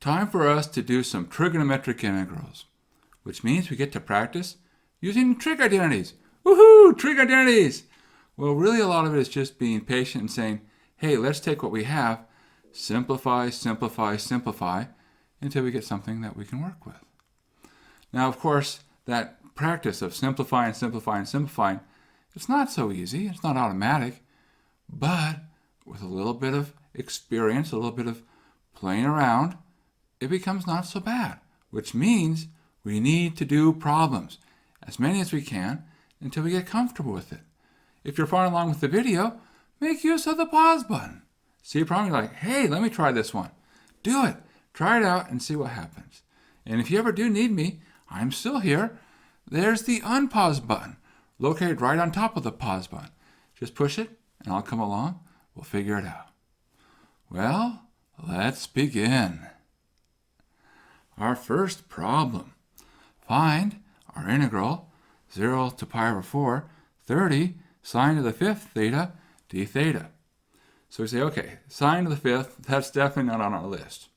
time for us to do some trigonometric integrals, which means we get to practice using trig identities. Woohoo! Trig identities! Well, really a lot of it is just being patient and saying, hey, let's take what we have, simplify, simplify, simplify, until we get something that we can work with. Now, of course, that practice of simplifying, simplifying, simplifying, it's not so easy. It's not automatic. But with a little bit of experience, a little bit of playing around, it becomes not so bad, which means we need to do problems, as many as we can, until we get comfortable with it. If you're following along with the video, make use of the pause button. See a problem, you're like, hey, let me try this one. Do it. Try it out and see what happens. And if you ever do need me, I'm still here. There's the unpause button, located right on top of the pause button. Just push it, and I'll come along. We'll figure it out. Well, let's begin. Our first problem. Find our integral 0 to pi over 4, 30 sine to the 5th theta d theta. So we say, okay, sine to the 5th, that's definitely not on our list.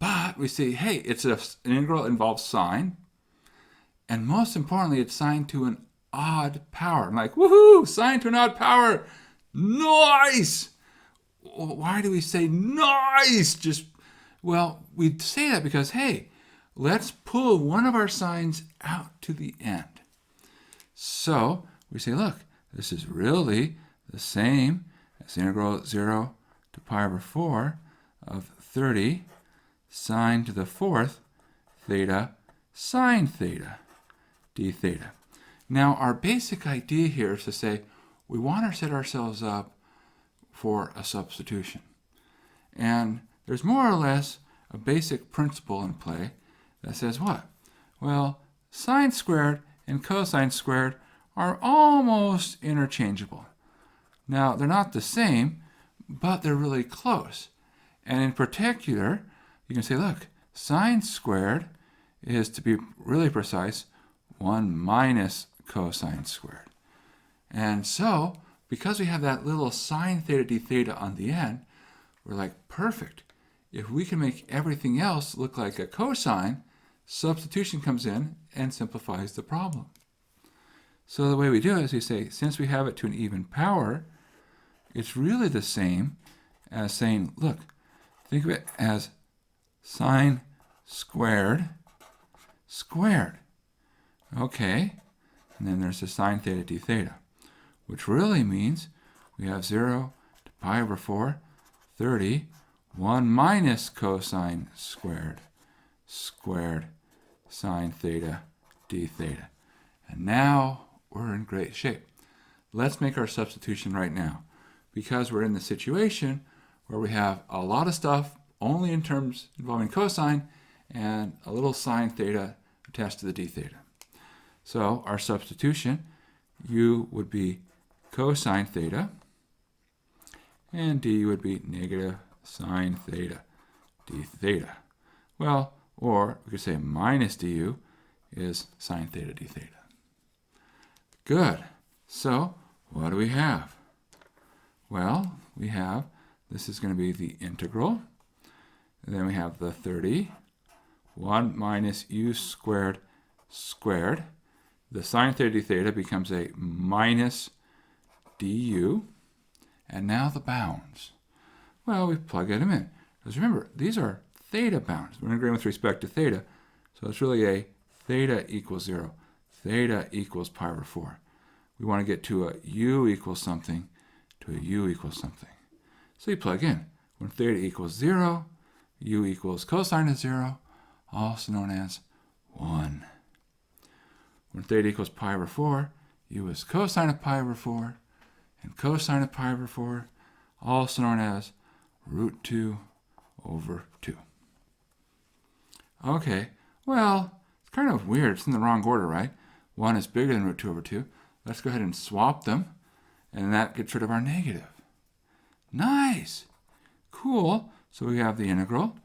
But we see, hey, it's an integral that involves sine. And most importantly, it's sine to an odd power. I'm like, woohoo, sine to an odd power. Nice! Why do we say nice? Well, we say that because, hey, let's pull one of our signs out to the end. So we say, look, this is really the same as the integral 0 to pi over 4 of 30 sine to the 4th theta sine theta d theta. Now, our basic idea here is to say we want to set ourselves up for a substitution. And there's more or less a basic principle in play that says what? Well, sine squared and cosine squared are almost interchangeable. Now, they're not the same, but they're really close. And in particular, you can say, look, sine squared is, to be really precise, 1 minus cosine squared. And so, because we have that little sine theta d theta on the end, we're like, perfect. If we can make everything else look like a cosine, substitution comes in and simplifies the problem. So the way we do it is we say, since we have it to an even power, it's really the same as saying, look, think of it as sine squared squared. Okay, and then there's the sine theta d theta, which really means we have 0 to pi over 4, 30, 1 minus cosine squared squared sine theta d theta. And now we're in great shape. Let's make our substitution right now, because we're in the situation where we have a lot of stuff only in terms involving cosine and a little sine theta attached to the d theta. So our substitution, u would be cosine theta, and d would be negative sine theta d theta. Well, or we could say minus du is sine theta d theta. Good. So what do we have? Well, we have, this is going to be the integral. And then we have the 30, 1 minus u squared squared. The sine theta d theta becomes a minus du. And now the bounds. Well, we plug them in. Because remember, these are theta bounds. We're integrating with respect to theta. So it's really a theta equals 0. Theta equals pi over 4. We want to get to a u equals something to a u equals something. So you plug in. When theta equals 0, u equals cosine of 0, also known as 1. When theta equals pi over 4, u is cosine of pi over 4, and cosine of pi over 4, also known as root 2 over 2. Okay, well, it's kind of weird. It's in the wrong order, right? 1 is bigger than root 2 over 2. Let's go ahead and swap them, and that gets rid of our negative. Nice! Cool. So we have the integral,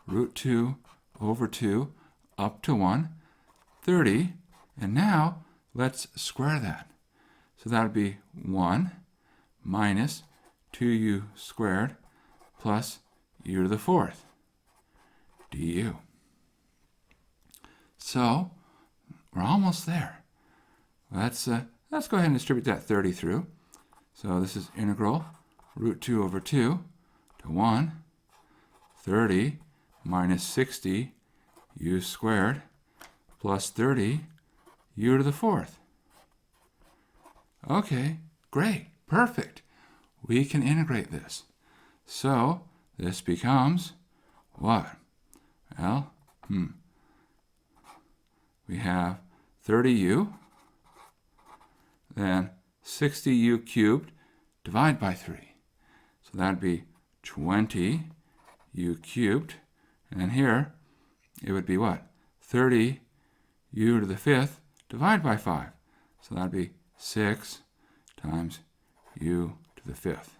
root 2 over 2 up to 1, 30. And now let's square that. So that would be 1 minus 2u squared plus u to the 4th du. So we're almost there. Let's go ahead and distribute that 30 through. So this is integral root 2 over 2 to 1, 30 minus 60 u squared plus 30 u to the 4th. Okay, great, perfect. We can integrate this. So this becomes what? Well, we have 30u, then 60u cubed divided by 3. So that'd be 20u cubed. And then here, it would be what? 30u to the 5th divided by 5. So that'd be 6 times u to the 5th.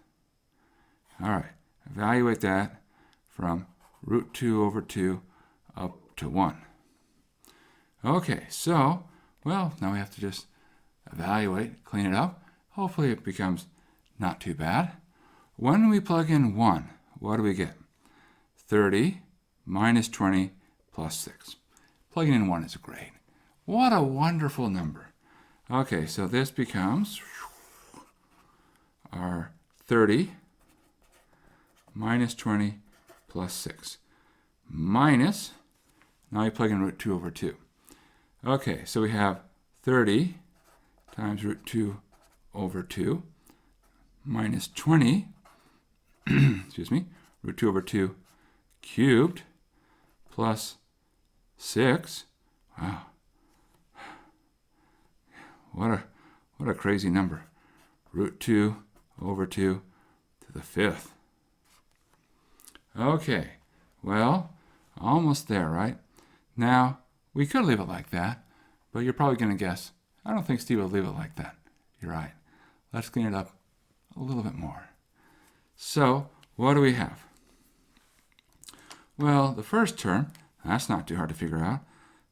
All right, evaluate that from root 2 over 2 up to 1. Okay, so, well, now we have to just evaluate, clean it up. Hopefully it becomes not too bad. When we plug in 1, what do we get? 30 minus 20 plus 6. Plugging in 1 is great. What a wonderful number. Okay, so this becomes our 30 minus 20 plus 6. Minus, now you plug in root 2 over 2. Okay, so we have 30 times root 2 over 2 minus 20, excuse me, root 2 over 2 cubed plus 6. Wow. What a crazy number. Root 2 over 2 to the 5th. Okay, well, almost there, right? Now, we could leave it like that, but you're probably going to guess, I don't think Steve will leave it like that. You're right. Let's clean it up a little bit more. So, what do we have? Well, the first term, that's not too hard to figure out.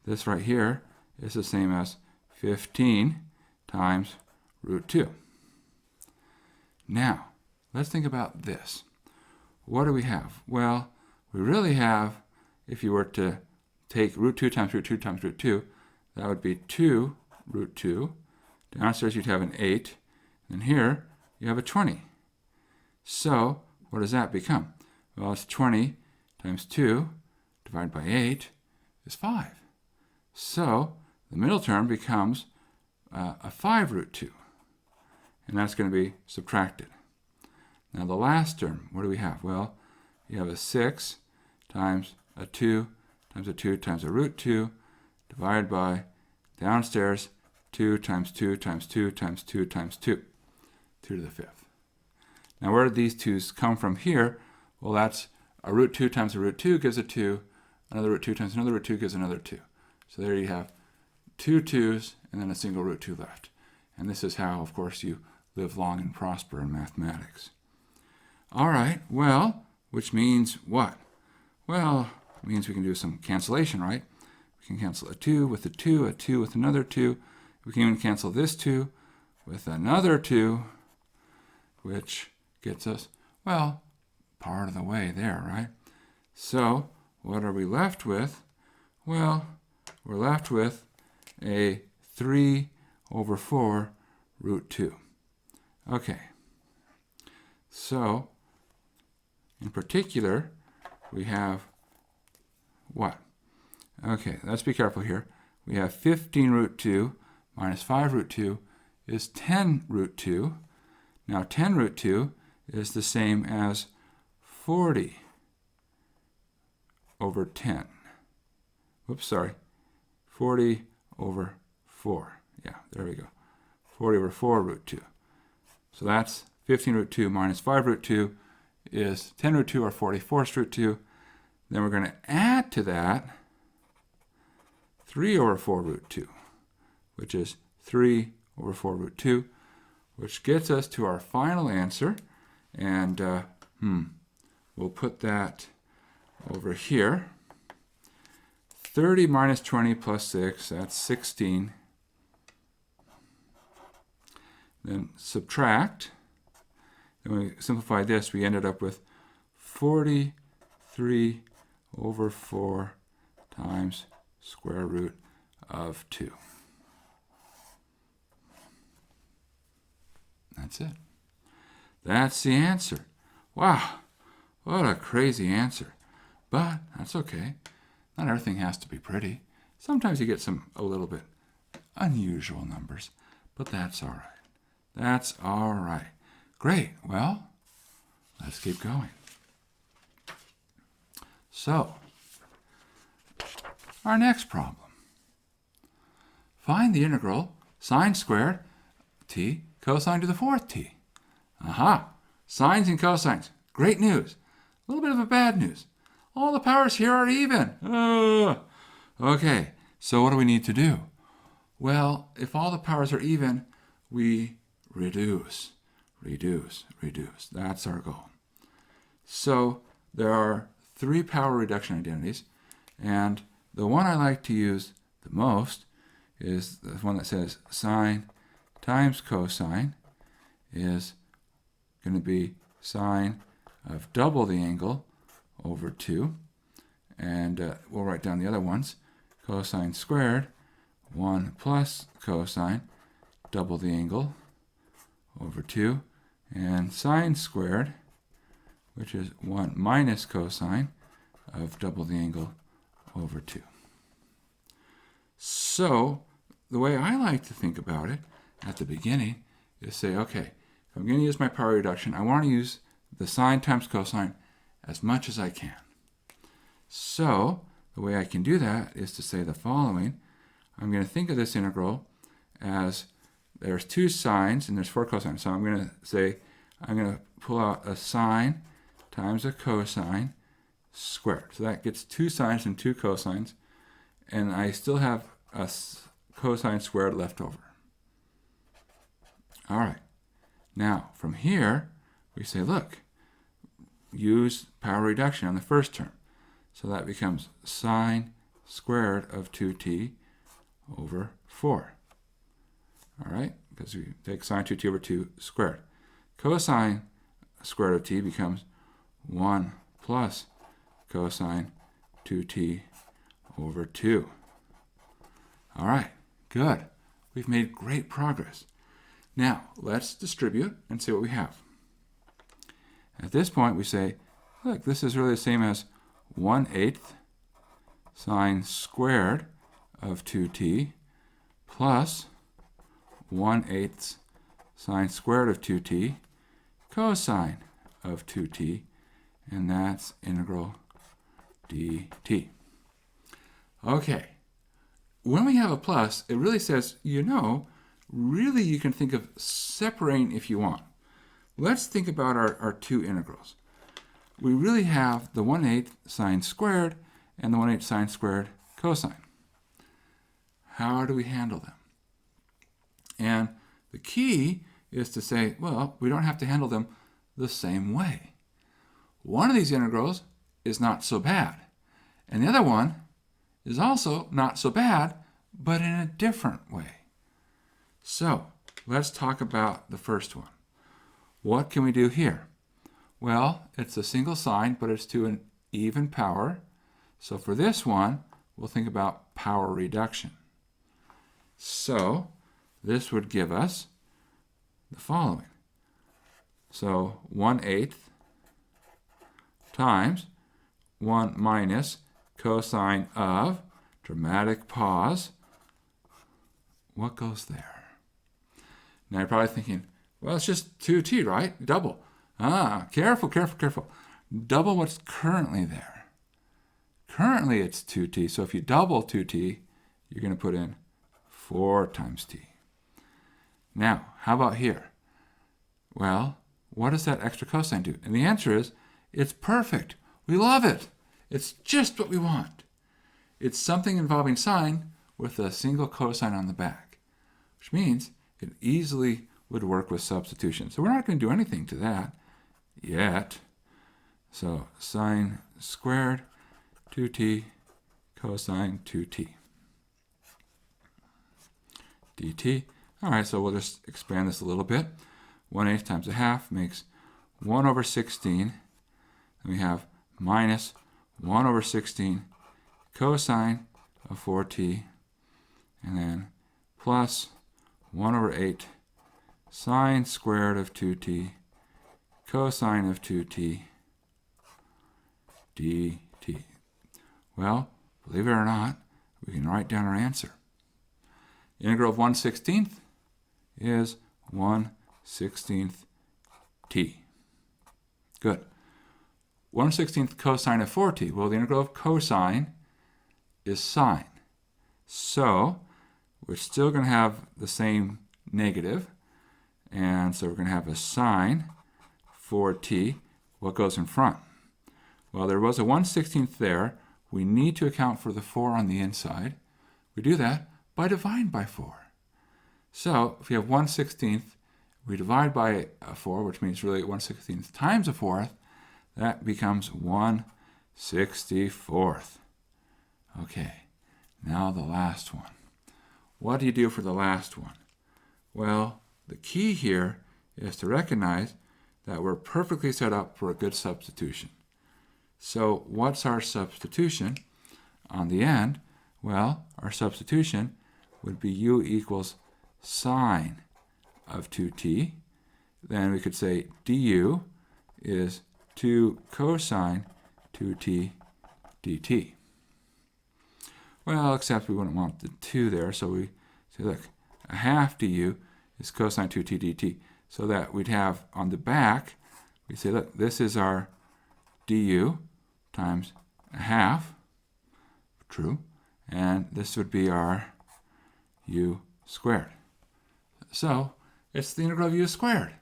This right here is the same as 15 times root 2. Now, let's think about this. What do we have? Well, we really have, if you were to take root 2 times root 2 times root 2, that would be 2 root 2. Downstairs you'd have an 8, and here you have a 20. So, what does that become? Well, it's 20 times 2 divided by 8 is 5. So, the middle term becomes a 5 root 2, and that's going to be subtracted. Now, the last term, what do we have? Well, you have a 6 times a 2 times a 2 times a root 2 divided by, downstairs, 2 times 2 times 2 times 2 times 2, 2 to the 5th. Now, where did these 2's come from here? Well, that's a root 2 times a root 2 gives a 2, another root 2 times another root 2 gives another 2. So there you have 2 2's and then a single root 2 left. And this is how, of course, you live long and prosper in mathematics. All right, well, which means what? Well, it means we can do some cancellation, right? We can cancel a 2 with a 2, a 2 with another 2. We can even cancel this 2 with another 2, which gets us, well, part of the way there, right? So, what are we left with? Well, we're left with a 3 over 4 root 2. Okay. So, in particular, we have what? Okay, let's be careful here. We have 15 root 2 minus 5 root 2 is 10 root 2. Now, 10 root 2 is the same as 40 over 10. Whoops, sorry. 40 over 4. Yeah, there we go. 40 over 4 root 2. So that's 15 root 2 minus 5 root 2 is 10 root 2 or 44th root 2. Then we're going to add to that 3 over 4 root 2, which is 3 over 4 root 2, which gets us to our final answer. And we'll put that over here. 30 minus 20 plus 6, that's 16. Then subtract. Then we simplify this, we ended up with 43 over 4 times square root of 2. That's it. That's the answer. Wow, what a crazy answer. But that's okay. Not everything has to be pretty. Sometimes you get a little bit unusual numbers, but that's all right. That's all right. Great. Well, let's keep going. So, our next problem. Find the integral sine squared t cosine to the 4th t. Aha! Sines and cosines. Great news. A little bit of a bad news. All the powers here are even. Okay, so what do we need to do? Well, if all the powers are even, we reduce. That's our goal. So there are 3 power reduction identities, and the one I like to use the most is the one that says sine times cosine is going to be sine of double the angle over 2. And we'll write down the other ones. Cosine squared, 1 plus cosine, double the angle over 2. And sine squared, which is 1 minus cosine of double the angle over 2. So the way I like to think about it at the beginning is say, okay, if I'm going to use my power reduction, I want to use the sine times cosine as much as I can. So the way I can do that is to say the following. I'm going to think of this integral as there's 2 sines and there's 4 cosines. So I'm going to say, I'm going to pull out a sine times a cosine squared. So that gets 2 sines and 2 cosines, and I still have a cosine squared left over. All right. Now, from here, we say, look, use power reduction on the first term. So that becomes sine squared of 2t over 4. All right, because we take sine 2t over 2 squared. Cosine squared of t becomes 1 plus cosine 2t over 2. All right, good. We've made great progress. Now, let's distribute and see what we have. At this point, we say, look, this is really the same as 1/8 sine squared of 2t plus 1/8 sine squared of 2t cosine of 2t, and that's integral dt. Okay, when we have a plus, it really says, really you can think of separating if you want. Let's think about our 2 integrals. We really have the 1/8 sine squared and the 1/8 sine squared cosine. How do we handle them? And the key is to say, well, we don't have to handle them the same way. One of these integrals is not so bad, and the other one is also not so bad, but in a different way. So let's talk about the first one. What can we do here? Well, it's a single sign, but it's to an even power. So for this one, we'll think about power reduction. So this would give us the following. So 1/8 times 1 minus cosine of, dramatic pause, what goes there? Now you're probably thinking, well, it's just 2t, right? Double. Careful. Double what's currently there. Currently it's 2t, so if you double 2t, you're going to put in 4 times t. Now, how about here? Well, what does that extra cosine do? And the answer is, it's perfect. We love it. It's just what we want. It's something involving sine with a single cosine on the back, which means it easily would work with substitution. So we're not going to do anything to that yet. So sine squared 2t cosine 2t dt. All right, so we'll just expand this a little bit. 1/8 times a half makes 1 over 16. Then we have minus 1 over 16 cosine of 4t, and then plus 1 over 8 sine squared of 2t cosine of 2t dt. Well, believe it or not, we can write down our answer. Integral of 1/16 is 1/16 t. Good. 1/16 cosine of 4t. Well, the integral of cosine is sine. So we're still going to have the same negative. And so we're going to have a sine 4t. What goes in front? Well, there was a 1/16 there. We need to account for the 4 on the inside. We do that by dividing by 4. So if we have 1/16, we divide by 4, which means really 1/16 times a fourth. That becomes 1/64. Okay, now the last one. What do you do for the last one? Well, the key here is to recognize that we're perfectly set up for a good substitution. So what's our substitution on the end? Well, our substitution would be u equals sine of 2t. Then we could say du is 2 cosine 2t dt. Well, except we wouldn't want the 2 there, so we say, look, a half du is cosine 2t dt. So that we'd have on the back, we say, look, this is our du times a half, true, and this would be our u squared. So it's the integral of u squared.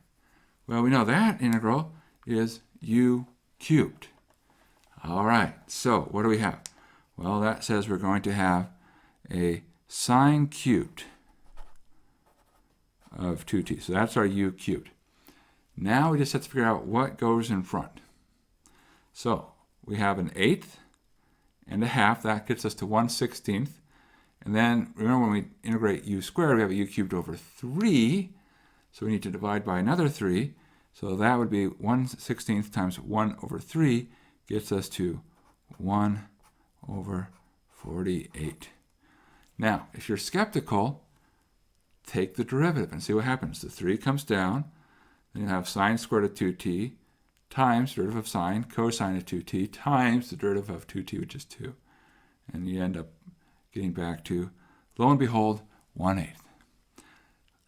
Well, we know that integral is u cubed. All right, so what do we have? Well, that says we're going to have a sine cubed of 2t. So that's our u cubed. Now we just have to figure out what goes in front. So we have an eighth and a half. That gets us to 1/16. And then remember, when we integrate u squared, we have a u cubed over 3. So we need to divide by another 3. So that would be 1/16 times 1 over 3 gets us to 1 over 48. Now, if you're skeptical, take the derivative and see what happens. The 3 comes down, then you have sine squared of 2t times derivative of sine cosine of 2t times the derivative of 2t, which is 2. And you end up getting back to, lo and behold, 1/8.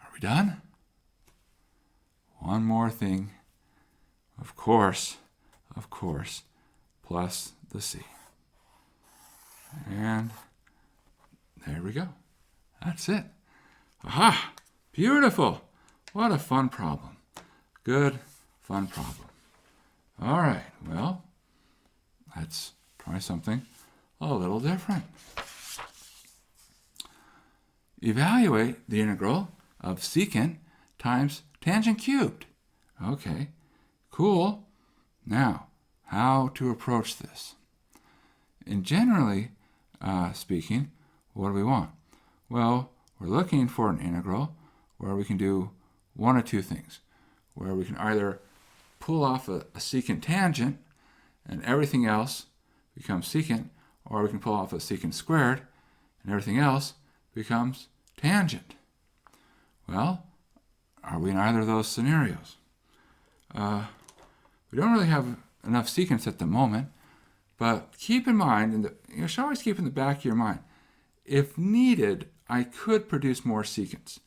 Are we done? One more thing. Of course, plus the c. And there we go. That's it. Aha! Beautiful! What a fun problem. Good, fun problem. All right, well, let's try something a little different. Evaluate the integral of secant times tangent cubed. Okay, cool. Now, how to approach this? And generally speaking, what do we want? Well, we're looking for an integral where we can do one of two things. Where we can either pull off a secant tangent and everything else becomes secant, or we can pull off a secant squared and everything else becomes tangent. Well, are we in either of those scenarios? We don't really have enough secants at the moment, but keep in mind, and you should always keep in the back of your mind, if needed, I could produce more secants.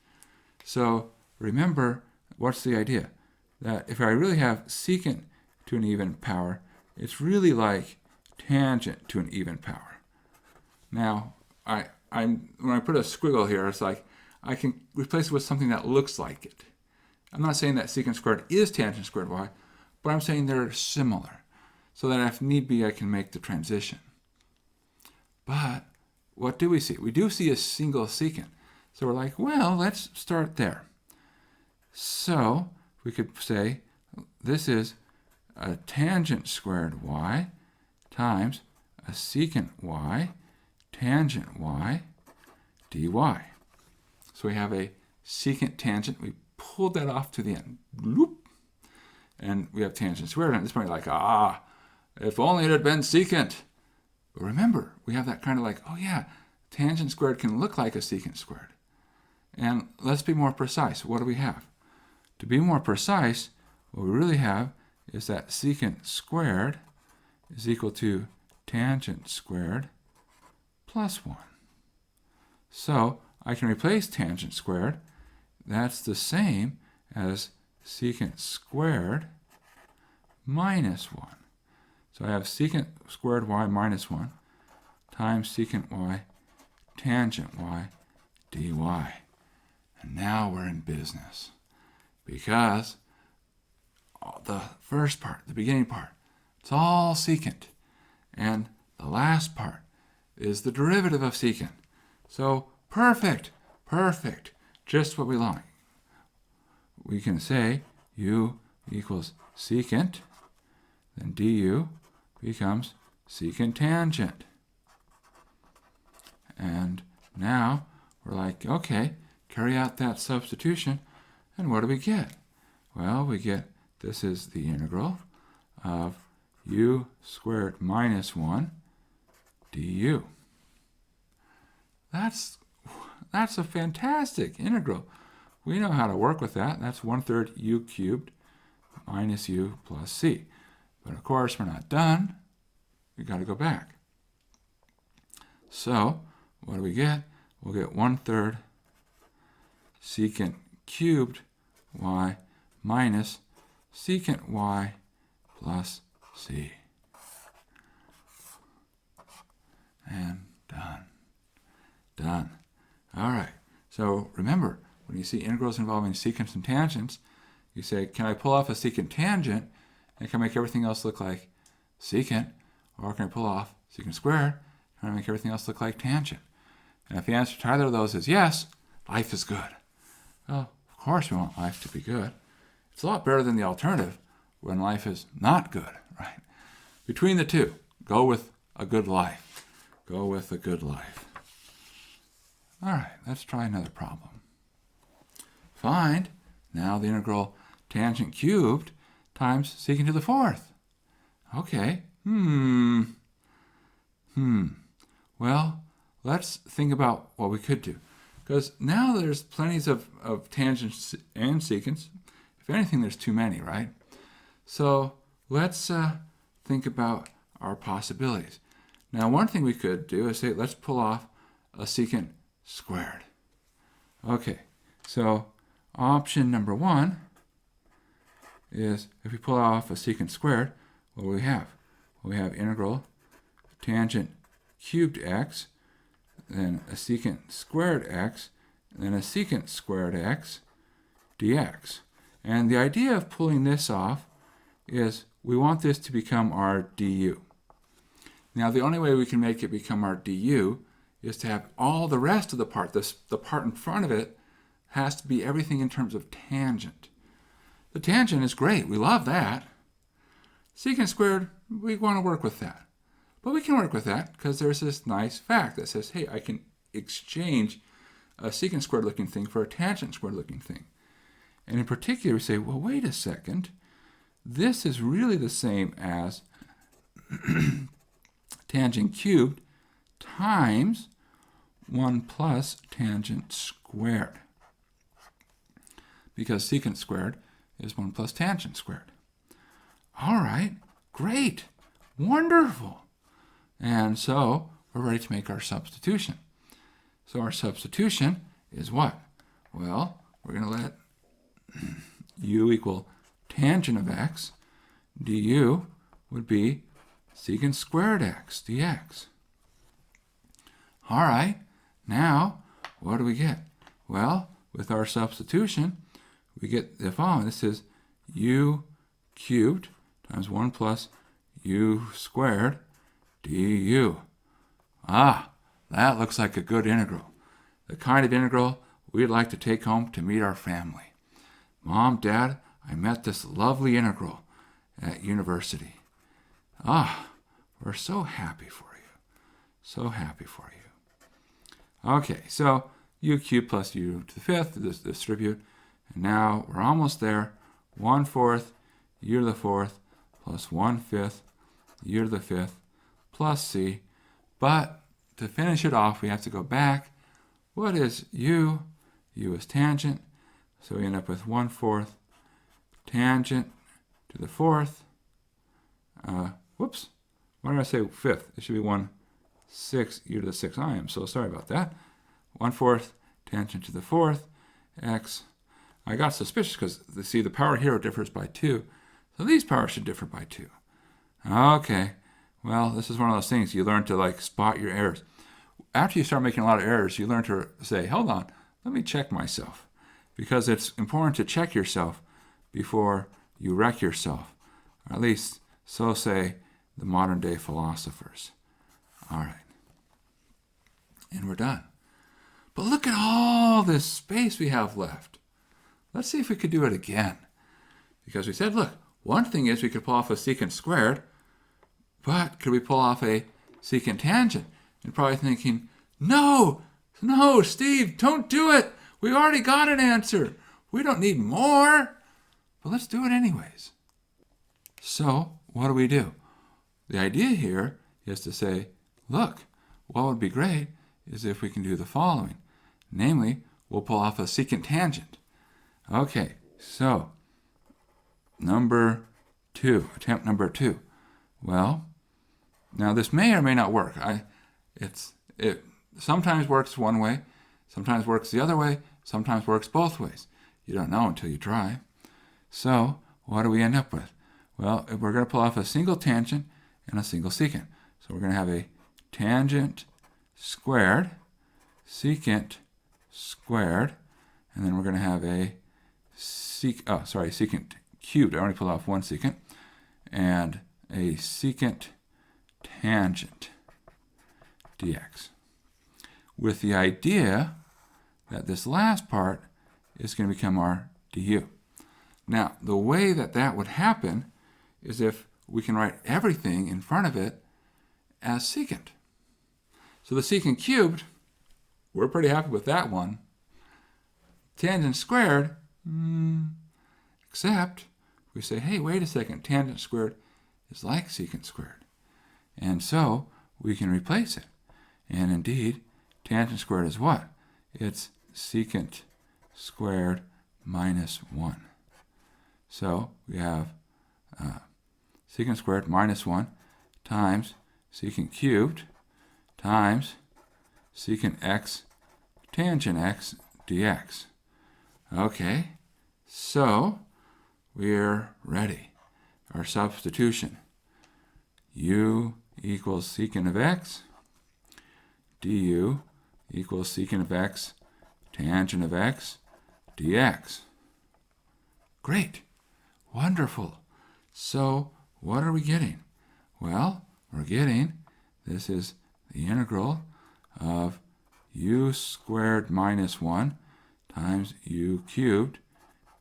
So remember, what's the idea? That if I really have secant to an even power, it's really like tangent to an even power. Now, when I put a squiggle here, it's like I can replace it with something that looks like it. I'm not saying that secant squared is tangent squared y, but I'm saying they're similar, so that if need be, I can make the transition. But what do we see? We do see a single secant. So we're like, well, let's start there. So we could say this is a tangent squared y times a secant y tangent y dy. So we have a secant tangent. We pulled that off to the end. Bloop. And we have tangent squared. And at this point, you're like, if only it had been secant. But remember, we have that kind of like, oh yeah, tangent squared can look like a secant squared. And let's be more precise. What do we have? To be more precise, what we really have is that secant squared is equal to tangent squared plus 1. So I can replace tangent squared. That's the same as secant squared minus 1. So I have secant squared y minus 1 times secant y tangent y dy. And now we're in business. Because the first part, the beginning part, it's all secant. And the last part is the derivative of secant. So perfect, perfect, just what we like. We can say u equals secant, then du becomes secant tangent. And now we're like, okay, carry out that substitution, and what do we get? Well, we get, this is the integral of u squared minus 1 du. That's a fantastic integral. We know how to work with that. That's 1/3 u cubed minus u plus c. But of course, we're not done. We've got to go back. So, what do we get? We'll get 1/3 secant cubed y minus secant y plus c. And done. Done. All right. So remember, when you see integrals involving secants and tangents, you say, can I pull off a secant tangent and can I make everything else look like secant? Or can I pull off secant squared and make everything else look like tangent? And if the answer to either of those is yes, life is good. Well, of course we want life to be good. It's a lot better than the alternative when life is not good, right? Between the two, go with a good life. Go with a good life. All right, let's try another problem. Find now the integral tangent cubed times secant to the 4th. Okay. Well, let's think about what we could do. Because now there's plenty of tangents and secants. If anything, there's too many, right? So let's think about our possibilities. Now, one thing we could do is say, let's pull off a secant squared. Okay, so option number 1 is if we pull off a secant squared, what do we have? Well, we have integral tangent cubed x, then a secant squared x, and then a secant squared x dx. And the idea of pulling this off is we want this to become our du. Now, the only way we can make it become our du is to have all the rest of the part, the part in front of it, has to be everything in terms of tangent. The tangent is great. We love that. Secant squared, we want to work with that. But we can work with that because there's this nice fact that says, hey, I can exchange a secant squared looking thing for a tangent squared looking thing. And in particular, we say, well, wait a second. This is really the same as tangent cubed times 1 plus tangent squared. Because secant squared is 1 plus tangent squared. All right, great, wonderful. And so we're ready to make our substitution. So our substitution is what? Well, we're going to let u equal tangent of x. Du would be secant squared x dx. All right, now what do we get? Well, with our substitution, we get the following. This is u cubed times 1 plus u squared du. Ah, that looks like a good integral. The kind of integral we'd like to take home to meet our family. Mom, Dad, I met this lovely integral at university. Ah, we're so happy for you. So happy for you. Okay, so u cubed plus u to the 5th, distribute. And now we're almost there. 1/4 u to the 4th plus 1/5 u to the 5th plus c. But to finish it off, we have to go back. What is u? U is tangent. So we end up with 1/4 tangent to the 4th. Whoops. Why did I say 5th? It should be 1/6 u to the 6th. I am so sorry about that. 1/4 tangent to the 4th x. I got suspicious because, see, the power here differs by 2. So these powers should differ by 2. Okay. Well, this is one of those things you learn to spot your errors. After you start making a lot of errors, you learn to say, hold on, let me check myself. Because it's important to check yourself before you wreck yourself. Or at least, so say the modern day philosophers. All right. And we're done. But look at all this space we have left. Let's see if we could do it again. Because we said, look, one thing is we could pull off a secant squared, but could we pull off a secant tangent? You're probably thinking, no, Steve, don't do it. We already got an answer. We don't need more. But let's do it anyways. So what do? The idea here is to say, look, what would be great is if we can do the following. Namely, we'll pull off a secant tangent. Okay, so attempt number 2. Well, now this may or may not work. It sometimes works one way, sometimes works the other way, sometimes works both ways. You don't know until you try. So what do we end up with? Well, we're going to pull off a single tangent and a single secant. So we're going to have a tangent squared, secant squared, and then we're going to have a secant cubed. I already pulled off one secant, and a secant tangent dx. With the idea that this last part is going to become our du. Now, the way that would happen is if we can write everything in front of it as secant. So the secant cubed, we're pretty happy with that one. Tangent squared, except we say, hey, wait a second, tangent squared is like secant squared. And so we can replace it. And indeed, tangent squared is what? It's secant squared minus 1. So we have secant squared minus 1 times secant cubed times secant x tangent x dx. Okay, so we're ready. Our substitution. U equals secant of x, du equals secant of x tangent of x dx. Great. Wonderful. So what are we getting? Well, we're getting, this is the integral of u squared minus 1 times u cubed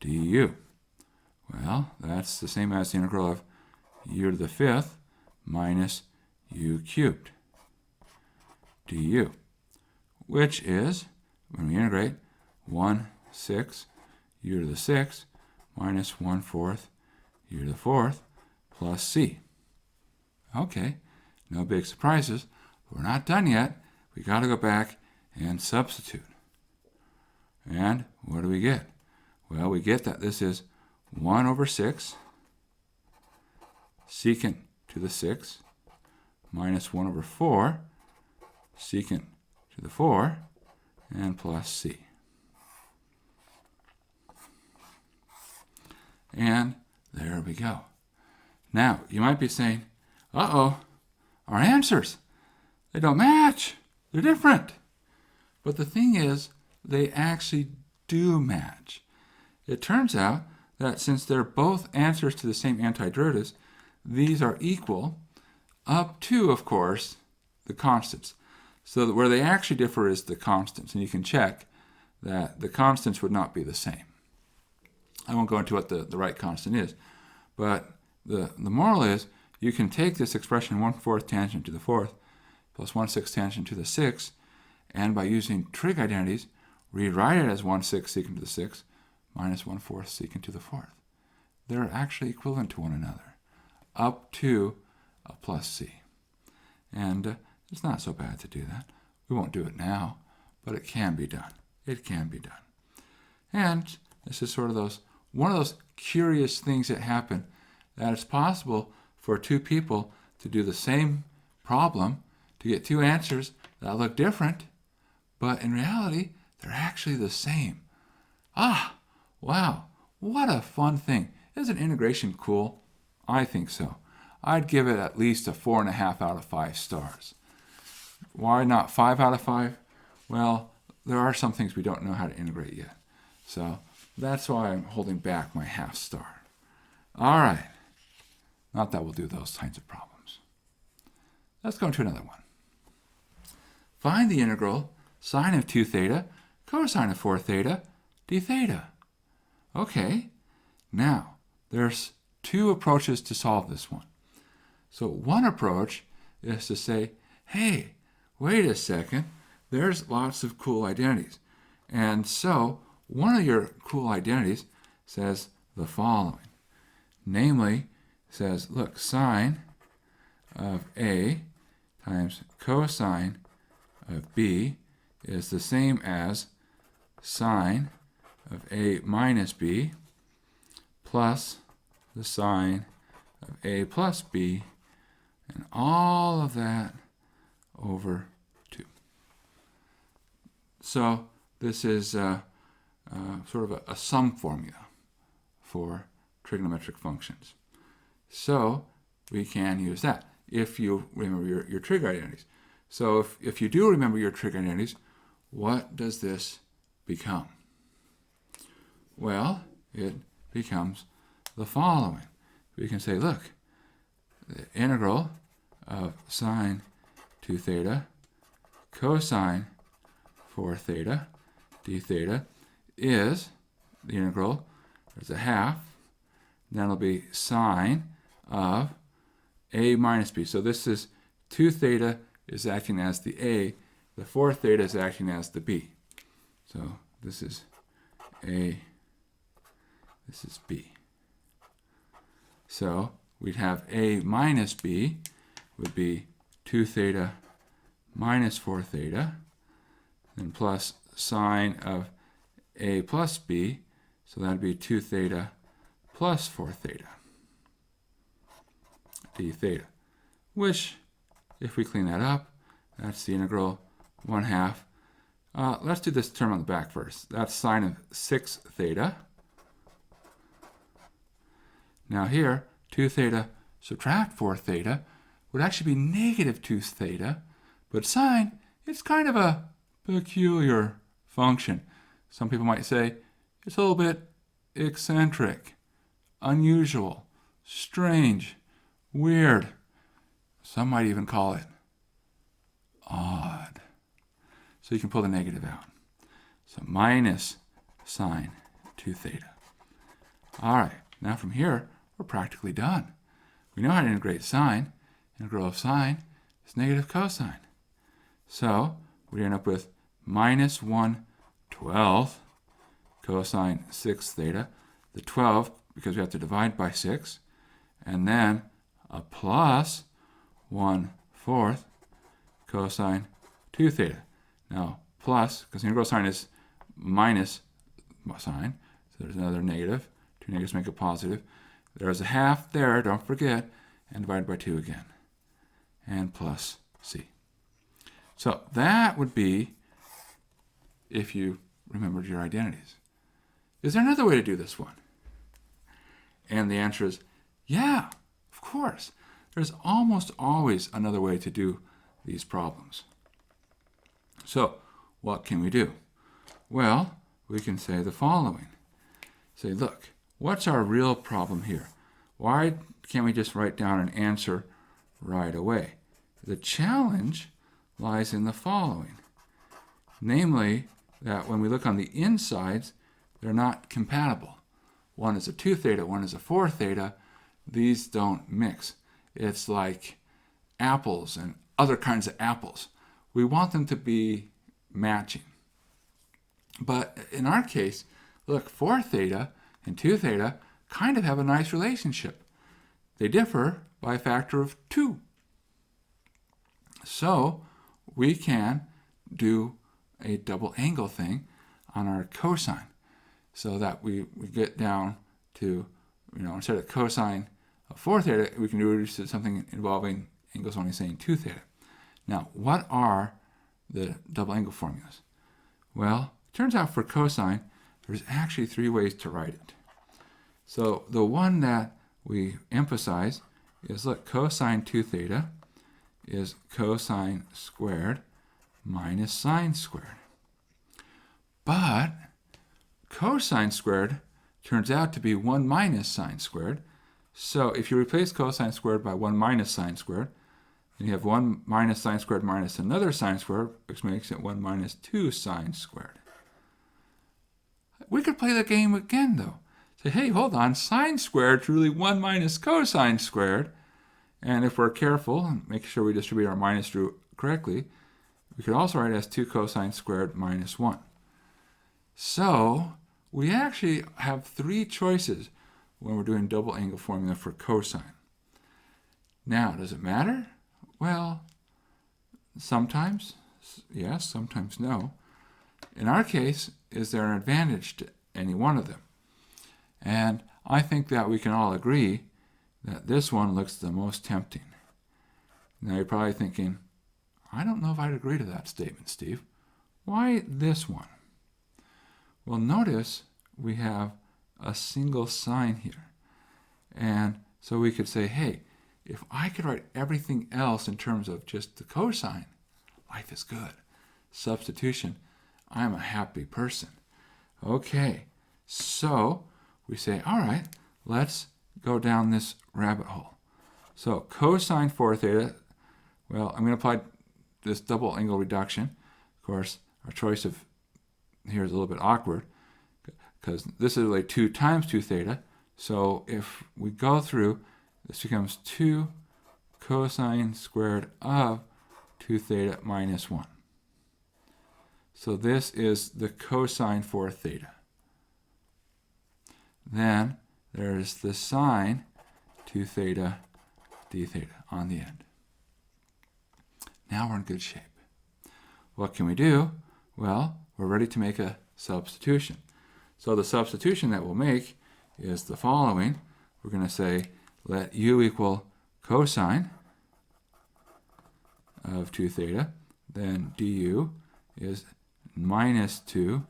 du. Well, that's the same as the integral of u to the 5th minus u cubed du, which is, when we integrate, 1/6 u to the 6th minus 1/4 u to the 4th plus c. Okay, no big surprises. We're not done yet. We got to go back and substitute. And what do we get? Well, we get that this is 1/6 secant to the 6th minus 1/4 secant to the 4 and plus c. And there we go. Now, you might be saying, uh-oh, our answers, they don't match. They're different. But the thing is, they actually do match. It turns out that since they're both answers to the same antiderivatives, these are equal up to, of course, the constants. So that where they actually differ is the constants. And you can check that the constants would not be the same. I won't go into what the right constant is. But the moral is, you can take this expression 1/4 tangent to the 4th plus 1/6 tangent to the 6th, and by using trig identities, rewrite it as 1/6 secant to the 6th minus 1/4 secant to the 4th. They're actually equivalent to one another, up to a plus c. And It's not so bad to do that. We won't do it now, but it can be done. It can be done. And this is sort of one of those curious things that happen, that it's possible for two people to do the same problem, to get two answers that look different, but in reality, they're actually the same. Ah, wow, what a fun thing. Isn't integration cool? I think so. I'd give it at least a 4.5 out of 5 stars. Why not 5 out of 5? Well, there are some things we don't know how to integrate yet. So that's why I'm holding back my half star. All right. Not that we'll do those kinds of problems. Let's go into another one. Find the integral sine of 2 theta, cosine of 4 theta, d theta. Okay. Now, there's two approaches to solve this one. So one approach is to say, hey, wait a second, there's lots of cool identities. And so one of your cool identities says the following. Namely, says, look, sine of A times cosine of B is the same as sine of A minus B plus the sine of A plus B, and all of that over 2. So this is sort of a sum formula for trigonometric functions. So we can use that if you remember your trig identities. So if you do remember your trig identities, what does this become? Well, it becomes the following. We can say, look, the integral of sine 2 theta cosine 4 theta d theta is the integral, there's a half, and that'll be sine of A minus B. So this is 2 theta is acting as the A, the 4 theta is acting as the B. So this is A, this is B. So we'd have A minus B would be 2 theta minus 4 theta, and plus sine of A plus B, so that would be 2 theta plus 4 theta d theta, which, if we clean that up, that's the integral 1/2. Let's do this term on the back first. That's sine of 6 theta. Now here, 2 theta subtract 4 theta would actually be negative 2 theta, but sine, it's kind of a peculiar function. Some people might say it's a little bit eccentric, unusual, strange, weird. Some might even call it odd. So you can pull the negative out. So minus sine 2 theta. All right, now from here, we're practically done. We know how to integrate sine. Integral of sine is negative cosine. So we end up with minus 1/12 cosine 6 theta. The 12, because we have to divide by 6. And then a plus 1/4 cosine 2 theta. Now, plus, because the integral sine is minus sine, so there's another negative. 2 negatives make a positive. There's a half there, don't forget, and divided by 2 again. And plus c. So that would be if you remembered your identities. Is there another way to do this one? And the answer is, yeah, of course. There's almost always another way to do these problems. So what can we do? Well, we can say the following. Say, look, what's our real problem here? Why can't we just write down an answer right away? The challenge lies in the following. Namely, that when we look on the insides, they're not compatible. One is a 2 theta, one is a 4 theta. These don't mix. It's like apples and other kinds of apples. We want them to be matching. But in our case, look, 4 theta and 2 theta kind of have a nice relationship. They differ by a factor of 2. So we can do a double angle thing on our cosine so that we get down to, instead of cosine of 4 theta, we can reduce it to something involving angles only saying 2 theta. Now, what are the double angle formulas? Well, it turns out for cosine, there's actually 3 ways to write it. So the one that we emphasize is, look, cosine 2 theta is cosine squared minus sine squared. But cosine squared turns out to be 1 minus sine squared. So if you replace cosine squared by 1 minus sine squared, then you have 1 minus sine squared minus another sine squared, which makes it 1 minus 2 sine squared. We could play the game again, though. Say, hey, hold on, sine squared is really 1 minus cosine squared. And if we're careful and make sure we distribute our minus root correctly, we could also write it as 2 cosine squared minus 1. So we actually have 3 choices when we're doing double angle formula for cosine. Now, does it matter? Well, sometimes yes, sometimes no. In our case, is there an advantage to any one of them? And I think that we can all agree that this one looks the most tempting. Now you're probably thinking, I don't know if I'd agree to that statement, Steve. Why this one? Well, notice we have a single sign here. And so we could say, hey, if I could write everything else in terms of just the cosine, life is good. Substitution, I'm a happy person. Okay, so we say, all right, let's go down this rabbit hole. So cosine 4 theta, well, I'm going to apply this double angle reduction. Of course, our choice of here is a little bit awkward because this is like 2 times 2 theta. So if we go through, this becomes 2 cosine squared of 2 theta minus 1. So this is the cosine 4 theta. Then there's the sine 2 theta d theta on the end. Now we're in good shape. What can we do? Well, we're ready to make a substitution. So the substitution that we'll make is the following. We're going to say let u equal cosine of 2 theta. Then du is minus 2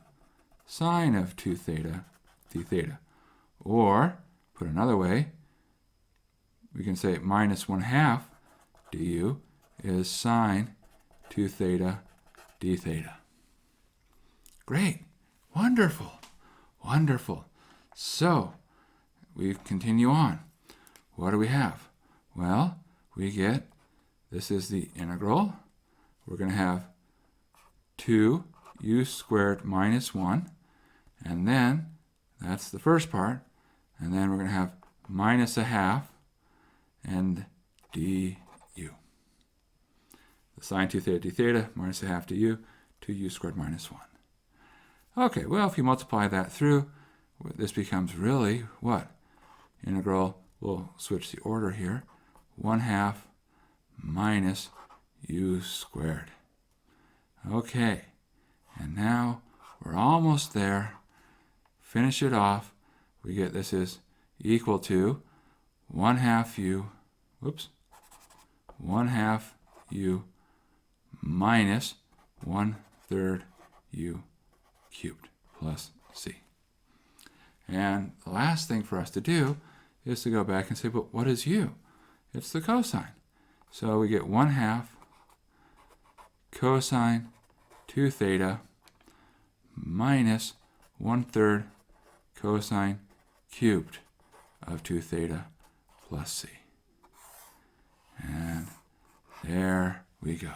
sine of 2 theta d theta. Or, put another way, we can say minus 1/2 du is sine 2 theta d theta. Great. Wonderful. Wonderful. So, we continue on. What do we have? Well, we get, this is the integral. We're going to have 2u squared minus 1. And then, that's the first part. And then we're going to have minus 1/2 and du. The sine 2 theta d theta minus 1/2 du, 2u squared minus 1. Okay, well, if you multiply that through, this becomes really what? Integral, we'll switch the order here, 1/2 minus u squared. Okay, and now we're almost there. Finish it off. We get this is equal to 1/2 u, 1/2 u minus 1/3 u cubed plus c. And the last thing for us to do is to go back and say, but what is u? It's the cosine. So we get 1/2 cosine 2 theta minus 1/3 cosine cubed of 2 theta plus c. And there we go.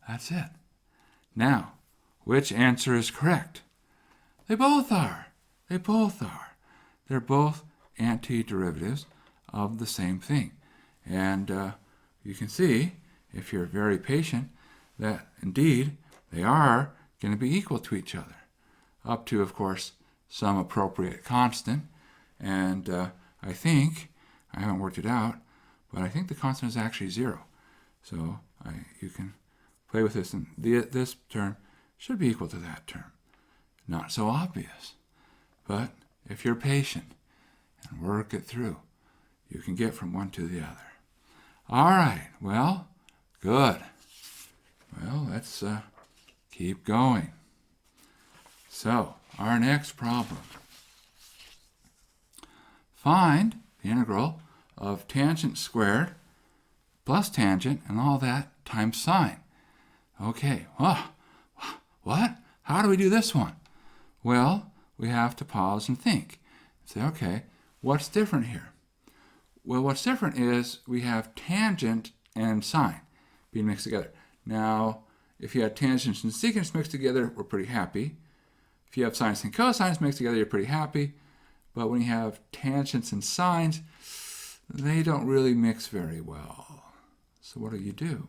That's it. Now, which answer is correct? They both are. They both are. They're both antiderivatives of the same thing. And you can see, if you're very patient, that indeed they are going to be equal to each other, up to, of course, some appropriate constant. And I think, I haven't worked it out, but I think the constant is actually 0. So You can play with this, and this term should be equal to that term. Not so obvious, but if you're patient and work it through, you can get from one to the other. All right, well, good. Well, let's keep going. So, our next problem. Find the integral of tangent squared plus tangent and all that times sine. Okay, what? How do we do this one? Well, we have to pause and think. Say, okay, what's different here? Well, what's different is we have tangent and sine being mixed together. Now, if you have tangents and secants mixed together, we're pretty happy. If you have sines and cosines mixed together, you're pretty happy. But when you have tangents and sines, they don't really mix very well. So what do?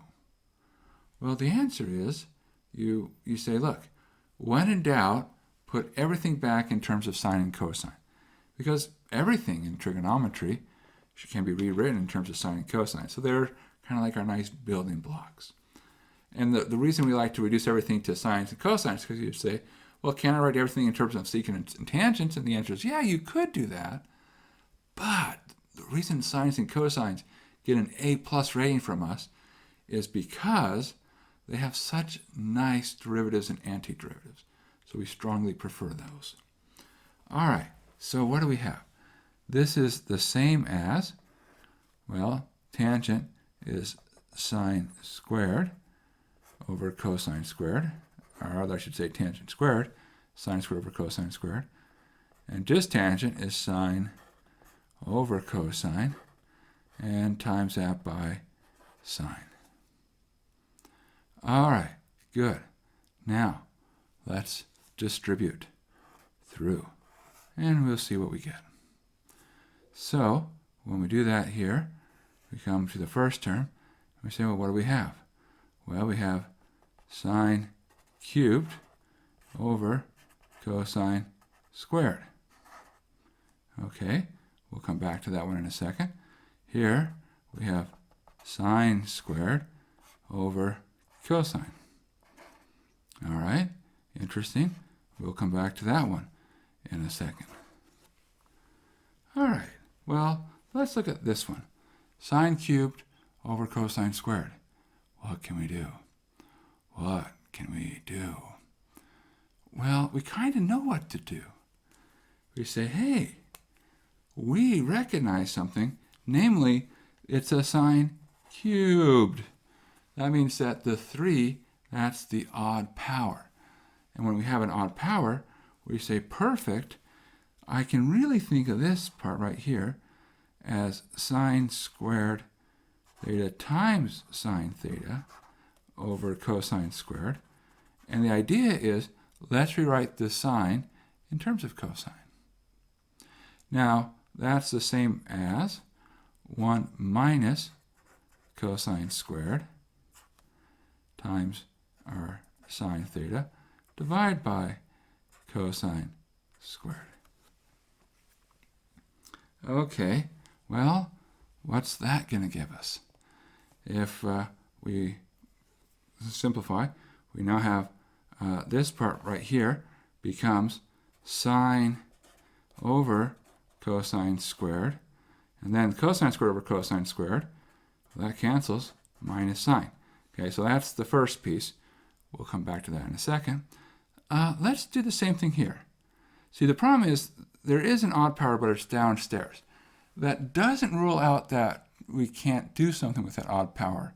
Well, the answer is you say, look, when in doubt, put everything back in terms of sine and cosine. Because everything in trigonometry can be rewritten in terms of sine and cosine. So they're kind of like our nice building blocks. And the reason we like to reduce everything to sines and cosines is because you say, well, can I write everything in terms of secant and tangents? And the answer is, yeah, you could do that. But the reason sines and cosines get an A+ rating from us is because they have such nice derivatives and antiderivatives. So we strongly prefer those. All right, so what do we have? This is the same as, well, tangent is sine squared over cosine squared, or I should say tangent squared, sine squared over cosine squared. And distangent is sine over cosine, and times that by sine. All right, good. Now, let's distribute through, and we'll see what we get. So, when we do that here, we come to the first term, and we say, well, what do we have? Well, we have sine cubed over cosine squared. Okay, we'll come back to that one in a second. Here, we have sine squared over cosine. All right, interesting. We'll come back to that one in a second. All right, well, let's look at this one. Sine cubed over cosine squared. What can we do? What can we do? Well, we kind of know what to do. We say, hey, we recognize something, namely, it's a sine cubed. That means that the 3, that's the odd power. And when we have an odd power, we say, perfect, I can really think of this part right here as sine squared theta times sine theta over cosine squared. And the idea is, let's rewrite the sine in terms of cosine. Now, that's the same as 1 minus cosine squared times our sine theta divided by cosine squared. Okay, well, what's that going to give us? If we simplify, we now have this part right here becomes sine over cosine squared, and then cosine squared over cosine squared, that cancels, minus sine. Okay, so that's the first piece. We'll come back to that in a second. Let's do the same thing here. See, the problem is there is an odd power, but it's downstairs. That doesn't rule out that we can't do something with that odd power.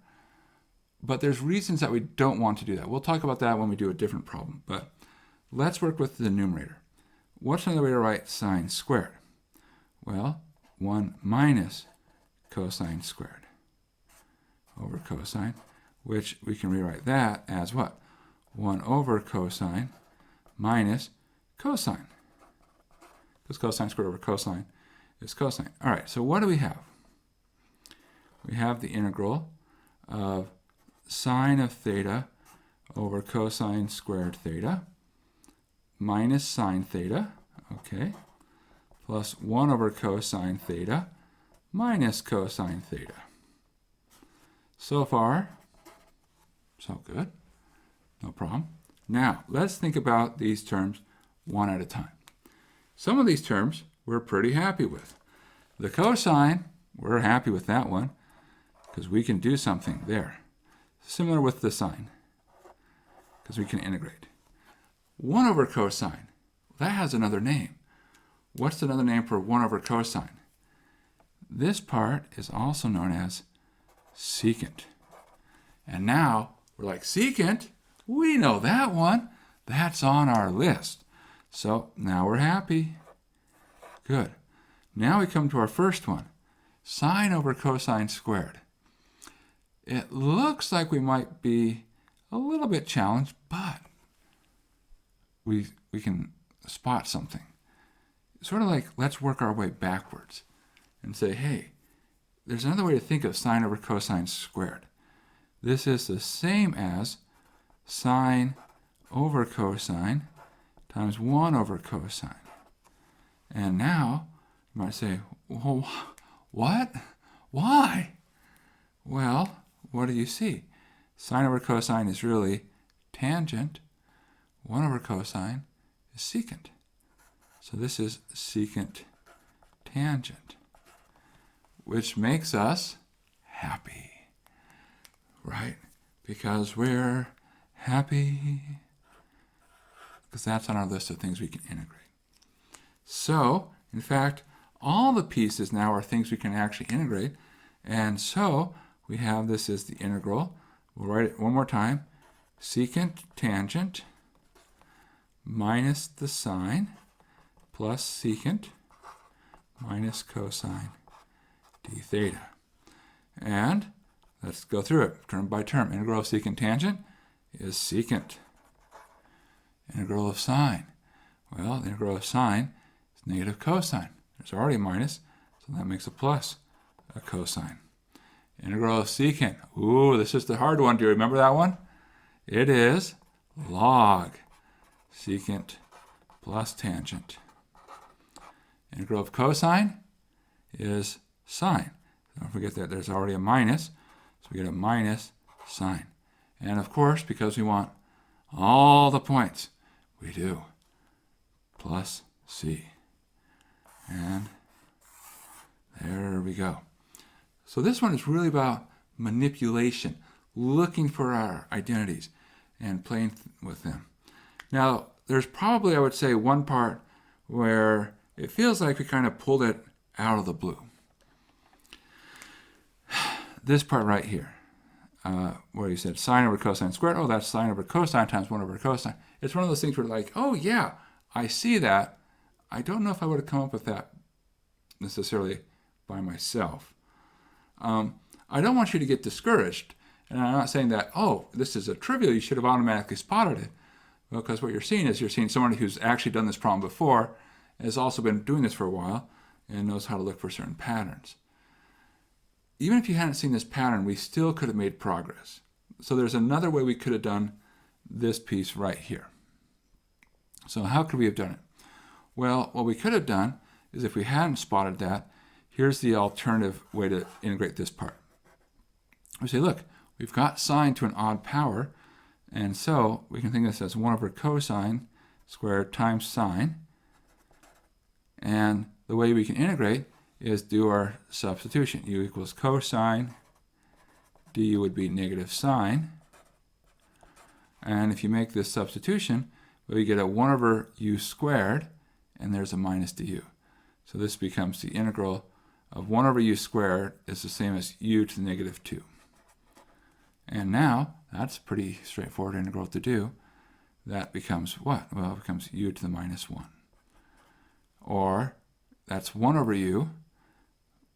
But there's reasons that we don't want to do that. We'll talk about that when we do a different problem. But let's work with the numerator. What's another way to write sine squared? Well, 1 minus cosine squared over cosine, which we can rewrite that as what? 1 over cosine minus cosine. Because cosine squared over cosine is cosine. All right, so what do we have? We have the integral of sine of theta over cosine squared theta minus sine theta, okay, plus 1 over cosine theta minus cosine theta. So far, So good. No problem. Now, let's think about these terms one at a time. Some of these terms we're pretty happy with. The cosine, we're happy with that one because we can do something there. Similar with the sine because we can integrate. 1 over cosine, that has another name. What's another name for 1 over cosine? This part is also known as secant. And now we're like, secant? We know that one. That's on our list. So now we're happy. Good. Now we come to our first one. Sine over cosine squared. It looks like we might be a little bit challenged, but we can spot something. Sort of like, let's work our way backwards and say, hey, there's another way to think of sine over cosine squared. This is the same as sine over cosine times 1 over cosine. And now you might say, well, what? Why? Well, what do you see? Sine over cosine is really tangent. 1 over cosine is secant. So this is secant tangent, which makes us happy, right? Because we're happy, because that's on our list of things we can integrate. So, in fact, all the pieces now are things we can actually integrate. And so we have this as the integral. We'll write it one more time. Secant tangent minus the sine plus secant minus cosine d theta. And let's go through it term by term. Integral of secant tangent is secant. Integral of sine. Well, the integral of sine is negative cosine. There's already a minus, so that makes a plus, a cosine. Integral of secant. Ooh, this is the hard one. Do you remember that one? It is log secant plus tangent. Integral of cosine is sine. Don't forget that there's already a minus, so we get a minus sine. And of course, because we want all the points, we do plus c. And there we go. So this one is really about manipulation, looking for our identities and playing with them. Now, there's probably, I would say, one part where it feels like we kind of pulled it out of the blue. This part right here, where you said sine over cosine squared. Oh, that's sine over cosine times 1 over cosine. It's one of those things where like, oh yeah, I see that. I don't know if I would have come up with that necessarily by myself. I don't want you to get discouraged. And I'm not saying that, oh, this is a trivial, you should have automatically spotted it. Because what you're seeing is you're seeing someone who's actually done this problem before, has also been doing this for a while, and knows how to look for certain patterns. Even if you hadn't seen this pattern, we still could have made progress. So there's another way we could have done this piece right here. So how could we have done it? Well, what we could have done is if we hadn't spotted that, here's the alternative way to integrate this part. We say, look, we've got sine to an odd power, and so we can think of this as 1 over cosine squared times sine. And the way we can integrate is do our substitution. U equals cosine, du would be negative sine. And if you make this substitution, we get a 1 over u squared, and there's a minus du. So this becomes the integral of 1 over u squared is the same as u to the negative 2. And now, that's a pretty straightforward integral to do. That becomes what? Well, it becomes u to the minus 1. Or, that's 1 over u.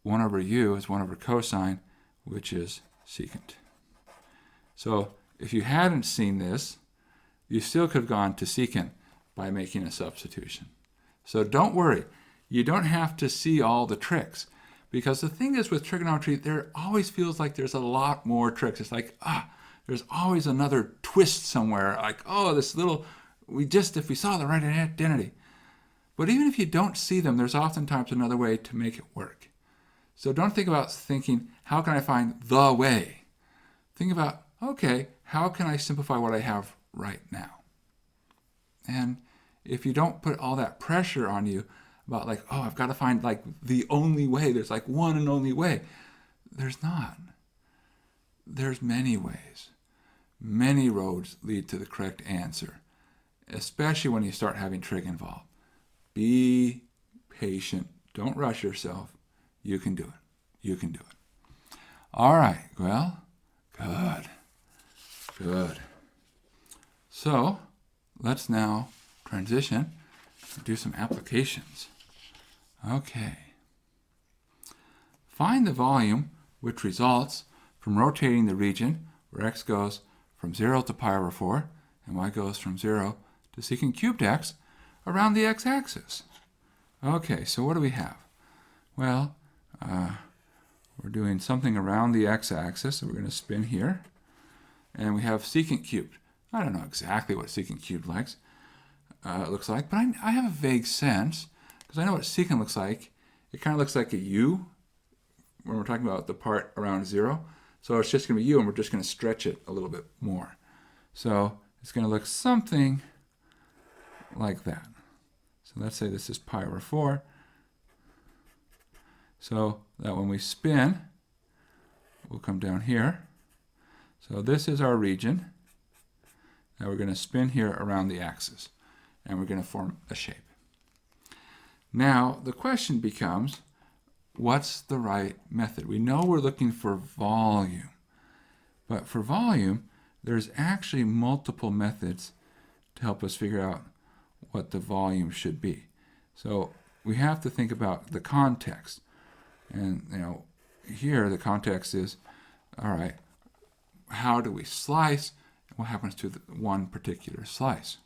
1 over u is 1 over cosine, which is secant. So, if you hadn't seen this, you still could have gone to secant by making a substitution. So don't worry. You don't have to see all the tricks. Because the thing is with trigonometry, there always feels like there's a lot more tricks. It's like, there's always another twist somewhere. Like, oh, this little, if we saw the right identity. But even if you don't see them, there's oftentimes another way to make it work. So don't think about thinking, how can I find the way? Think about, okay, how can I simplify what I have right now? And if you don't put all that pressure on you about like, oh, I've got to find like the only way, there's like one and only way. There's not. There's many ways. Many roads lead to the correct answer, especially when you start having trig involved. Be patient. Don't rush yourself. You can do it. You can do it. All right. Well, good. Good. So let's now transition and do some applications. Okay. Find the volume which results from rotating the region where x goes from 0 to pi over 4 and y goes from 0 to secant cubed x around the x-axis. Okay, so what do we have? Well, we're doing something around the x-axis, so we're going to spin here. And we have secant cubed. I don't know exactly what secant cubed looks like, but I have a vague sense, because I know what secant looks like. It kind of looks like a U when we're talking about the part around 0. So it's just going to be U, and we're just going to stretch it a little bit more. So it's going to look something like that. So let's say this is pi over 4. So that when we spin, we'll come down here. So this is our region. Now we're going to spin here around the axis, and we're going to form a shape. Now the question becomes, what's the right method? We know we're looking for volume, but for volume, there's actually multiple methods to help us figure out what the volume should be. So we have to think about the context. And here the context is, all right, how do we slice? What happens to the one particular slice?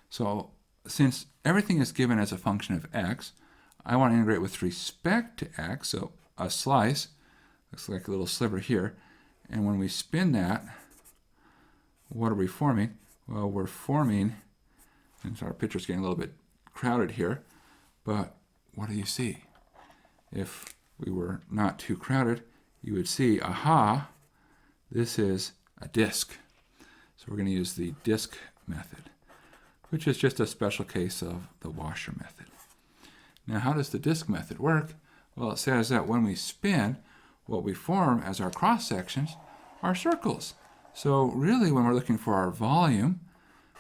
So since everything is given as a function of x, I want to integrate with respect to x. So a slice looks like a little sliver here. And when we spin that, what are we forming? Well, we're forming, and so our picture's getting a little bit crowded here, but what do you see? If we were not too crowded, you would see, aha, this is a disk. So we're going to use the disk method, which is just a special case of the washer method. Now, how does the disk method work? Well, it says that when we spin, what we form as our cross sections are circles. So really, when we're looking for our volume,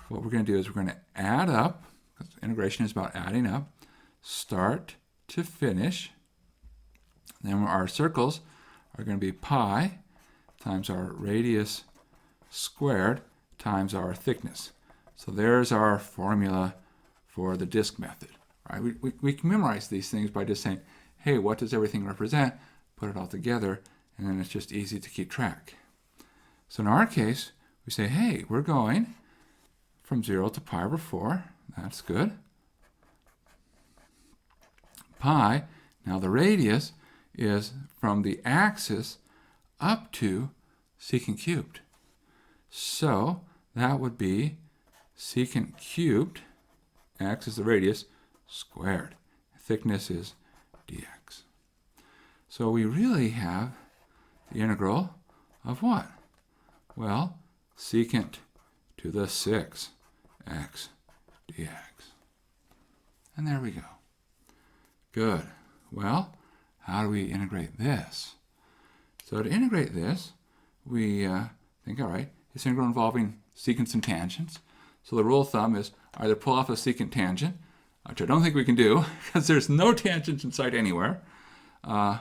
what we're going to do is we're going to add up, because integration is about adding up, start to finish. Then our circles are going to be pi times our radius squared times our thickness. So there's our formula for the disk method. Right? We can memorize these things by just saying, hey, what does everything represent? Put it all together, and then it's just easy to keep track. So in our case, we say, hey, we're going from 0 to pi over 4. That's good. Pi, now the radius is from the axis up to secant cubed. So that would be secant cubed, x is the radius, squared. Thickness is dx. So we really have the integral of what? Well, secant to the 6x dx. And there we go. Good. Well, how do we integrate this? So to integrate this, we think, all right, it's integral involving secants and tangents. So the rule of thumb is either pull off a secant tangent, which I don't think we can do because there's no tangents in sight anywhere, or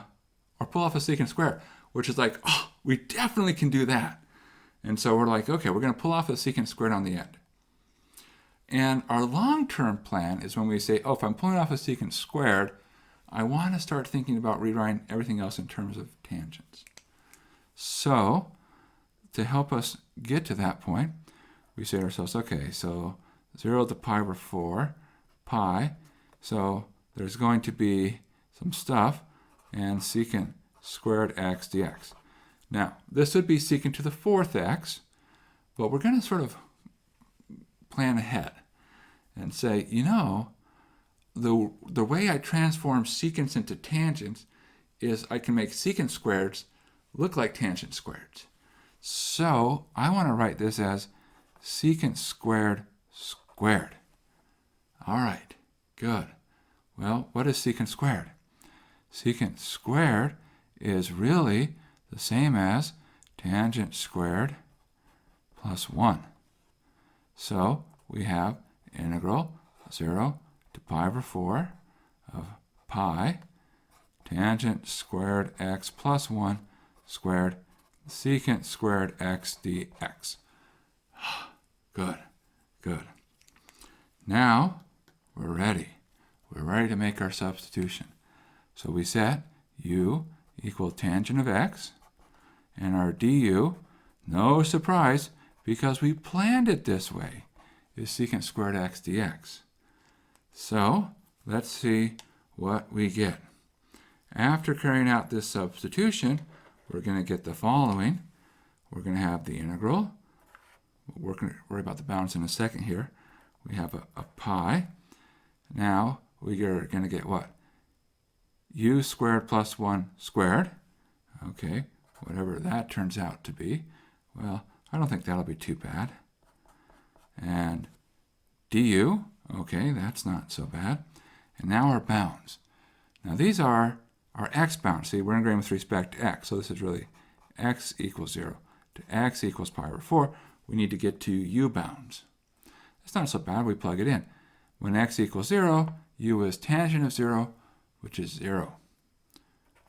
pull off a secant square, which is like, oh, we definitely can do that. And so we're like, okay, we're going to pull off a secant squared on the end. And our long-term plan is when we say, oh, if I'm pulling off a secant squared, I want to start thinking about rewriting everything else in terms of tangents. So to help us get to that point, we say to ourselves, okay, so 0 to pi over 4, pi, so there's going to be some stuff, and secant squared x dx. Now, this would be secant to the 4th x, but we're going to sort of plan ahead and say, the way I transform secants into tangents is I can make secant squareds look like tangent squareds. So I want to write this as secant squared squared. All right, good. Well, what is secant squared? Secant squared is really the same as tangent squared plus 1. So we have integral 0 to pi over 4 of pi tangent squared x plus 1 squared secant squared x dx. Good, good. Now we're ready. We're ready to make our substitution. So we set u equal tangent of x, and our du, no surprise, because we planned it this way, is secant squared x dx. So let's see what we get. After carrying out this substitution, we're going to get the following. We're going to have the integral. We're going to worry about the bounds in a second here. We have a pi. Now we are going to get what? U squared plus 1 squared. Okay, whatever that turns out to be. Well, I don't think that'll be too bad. And du, okay, that's not so bad. And now our bounds. Now these are our x bounds. See, we're integrating with respect to x, so this is really x equals 0 to x equals pi over 4. We need to get to u bounds. It's not so bad. We plug it in. When x equals 0, u is tangent of 0, which is 0.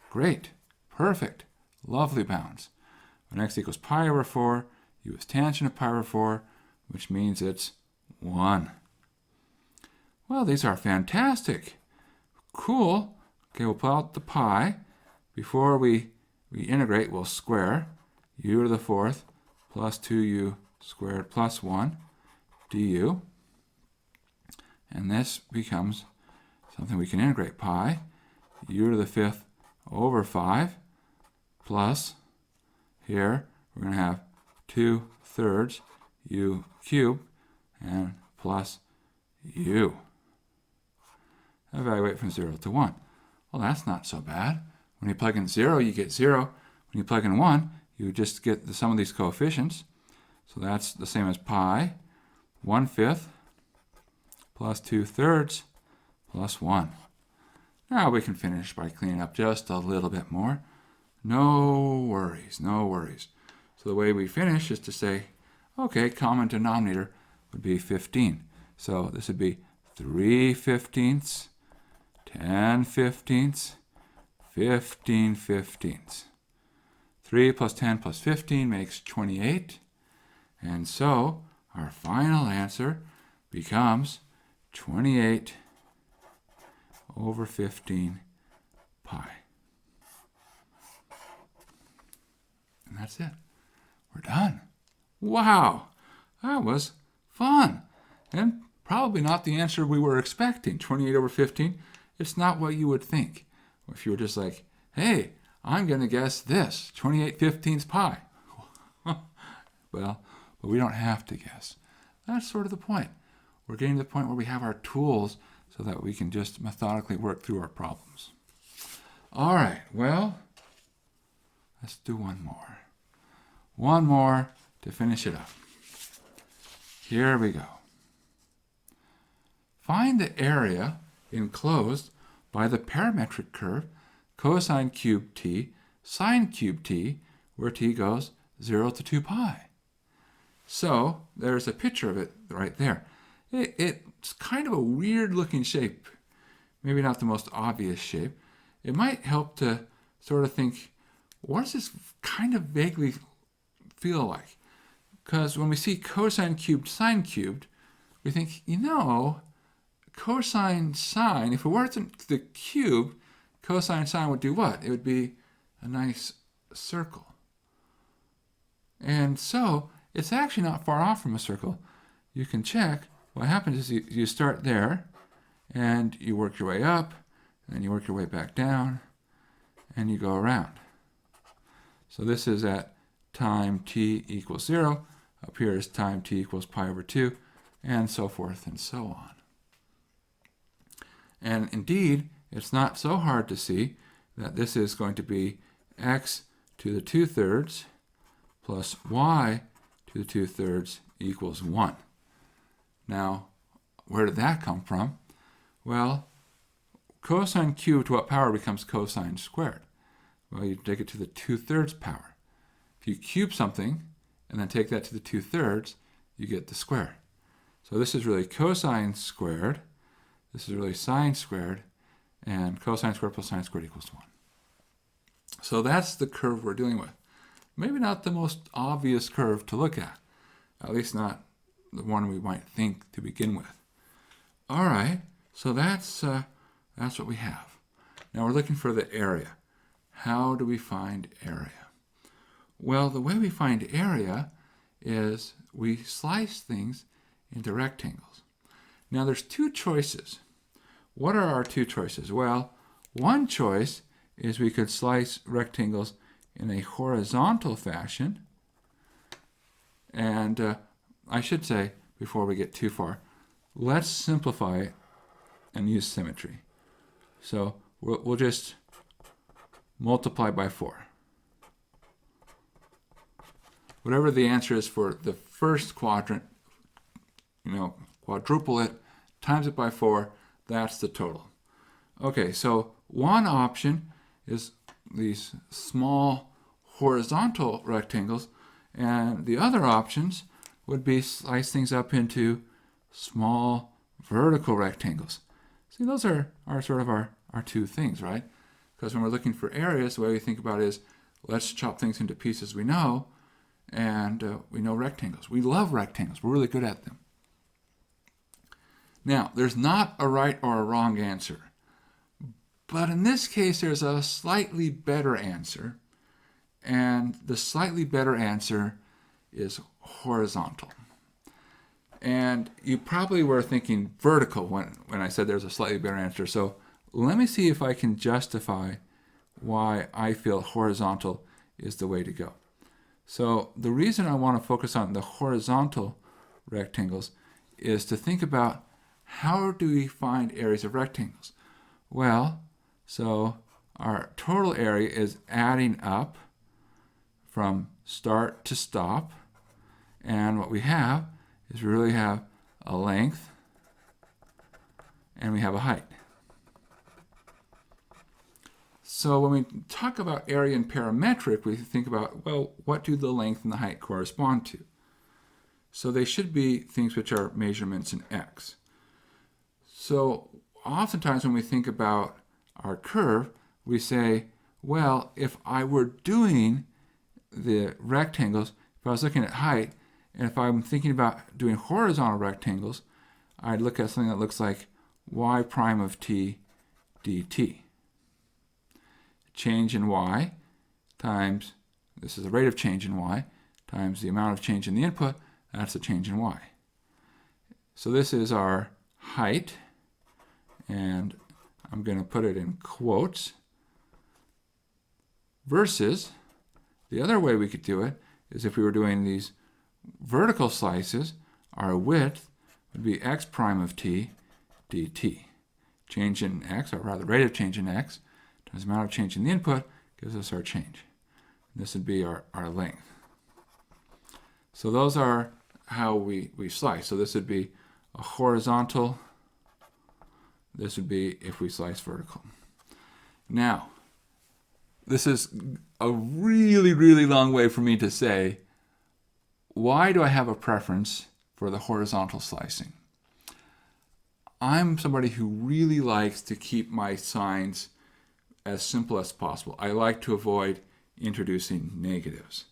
Great. Perfect. Lovely bounds. When x equals pi over 4, u is tangent of pi over 4, which means it's 1. Well, these are fantastic. Cool. Okay, we'll pull out the pi. Before we integrate, we'll square u to the 4th plus 2u squared plus 1 du. And this becomes something we can integrate. Pi u to the 5th over 5 plus, here we're going to have 2/3 u cubed and plus u. Evaluate from 0 to 1. Well, that's not so bad. When you plug in 0, you get 0. When you plug in 1, you just get the sum of these coefficients. So that's the same as pi 1/5 plus 2/3 plus 1. Now we can finish by cleaning up just a little bit more. No worries, no worries. So the way we finish is to say, okay, common denominator would be 15. So this would be 3/15, 10/15, 15/15. 3 plus 10 plus 15 makes 28. And so our final answer becomes 28 over 15 pi. And that's it. We're done. Wow, that was fun. And probably not the answer we were expecting. 28 over 15, it's not what you would think. If you were just like, hey, I'm going to guess this, 28/15 pi. Well, but we don't have to guess. That's sort of the point. We're getting to the point where we have our tools so that we can just methodically work through our problems. All right, well, let's do one more. One more to finish it up. Here we go. Find the area enclosed by the parametric curve cosine cubed t, sine cubed t, where t goes 0 to 2 pi. So there's a picture of it right there. It's kind of a weird looking shape, maybe not the most obvious shape. It might help to sort of think, what does this kind of vaguely feel like? Because when we see cosine cubed, sine cubed, we think, cosine sine, if it weren't the cube, cosine sine would do what? It would be a nice circle. And so it's actually not far off from a circle. You can check. What happens is you start there, and you work your way up, and then you work your way back down, and you go around. So this is at time t equals 0. Up here is time t equals pi over 2, and so forth and so on. And indeed, it's not so hard to see that this is going to be x to the 2/3 plus y to the 2/3 equals 1. Now, where did that come from? Well, cosine cubed to what power becomes cosine squared? Well, you take it to the 2/3 power. If you cube something and then take that to the 2/3, you get the square. So this is really cosine squared. This is really sine squared. And cosine squared plus sine squared equals 1. So that's the curve we're dealing with. Maybe not the most obvious curve to look at least not the one we might think to begin with. All right, so that's what we have. Now we're looking for the area. How do we find area? Well, the way we find area is we slice things into rectangles. Now there's two choices. What are our two choices? Well, one choice is we could slice rectangles in a horizontal fashion. And I should say, before we get too far, let's simplify it and use symmetry. So we'll just multiply by 4. Whatever the answer is for the first quadrant, quadruple it, times it by 4, that's the total. Okay, so one option is these small horizontal rectangles, and the other options would be slice things up into small vertical rectangles. See, those are sort of our two things, right? Because when we're looking for areas, the way we think about it is, let's chop things into pieces we know, and we know rectangles. We love rectangles. We're really good at them. Now, there's not a right or a wrong answer. But in this case, there's a slightly better answer. And the slightly better answer is horizontal. And you probably were thinking vertical when I said there's a slightly better answer. So let me see if I can justify why I feel horizontal is the way to go. So the reason I want to focus on the horizontal rectangles is to think about, how do we find areas of rectangles? Well, so our total area is adding up from start to stop. And what we have is we really have a length and we have a height. So when we talk about area in parametric, we think about, well, what do the length and the height correspond to? So they should be things which are measurements in x. So oftentimes when we think about our curve, we say, well, if I were doing the rectangles, if I was looking at height, and if I'm thinking about doing horizontal rectangles, I'd look at something that looks like y prime of t dt. Change in y times, this is the rate of change in y, times the amount of change in the input, that's the change in y. So this is our height, and I'm going to put it in quotes, versus the other way we could do it is if we were doing these vertical slices, our width would be x prime of t dt. Change in x, or rather rate of change in x, times the amount of change in the input gives us our change. And this would be our length. So those are how we slice. So this would be a horizontal. This would be if we slice vertical. Now, this is a really, really long way for me to say, why do I have a preference for the horizontal slicing? I'm somebody who really likes to keep my signs as simple as possible. I like to avoid introducing negatives.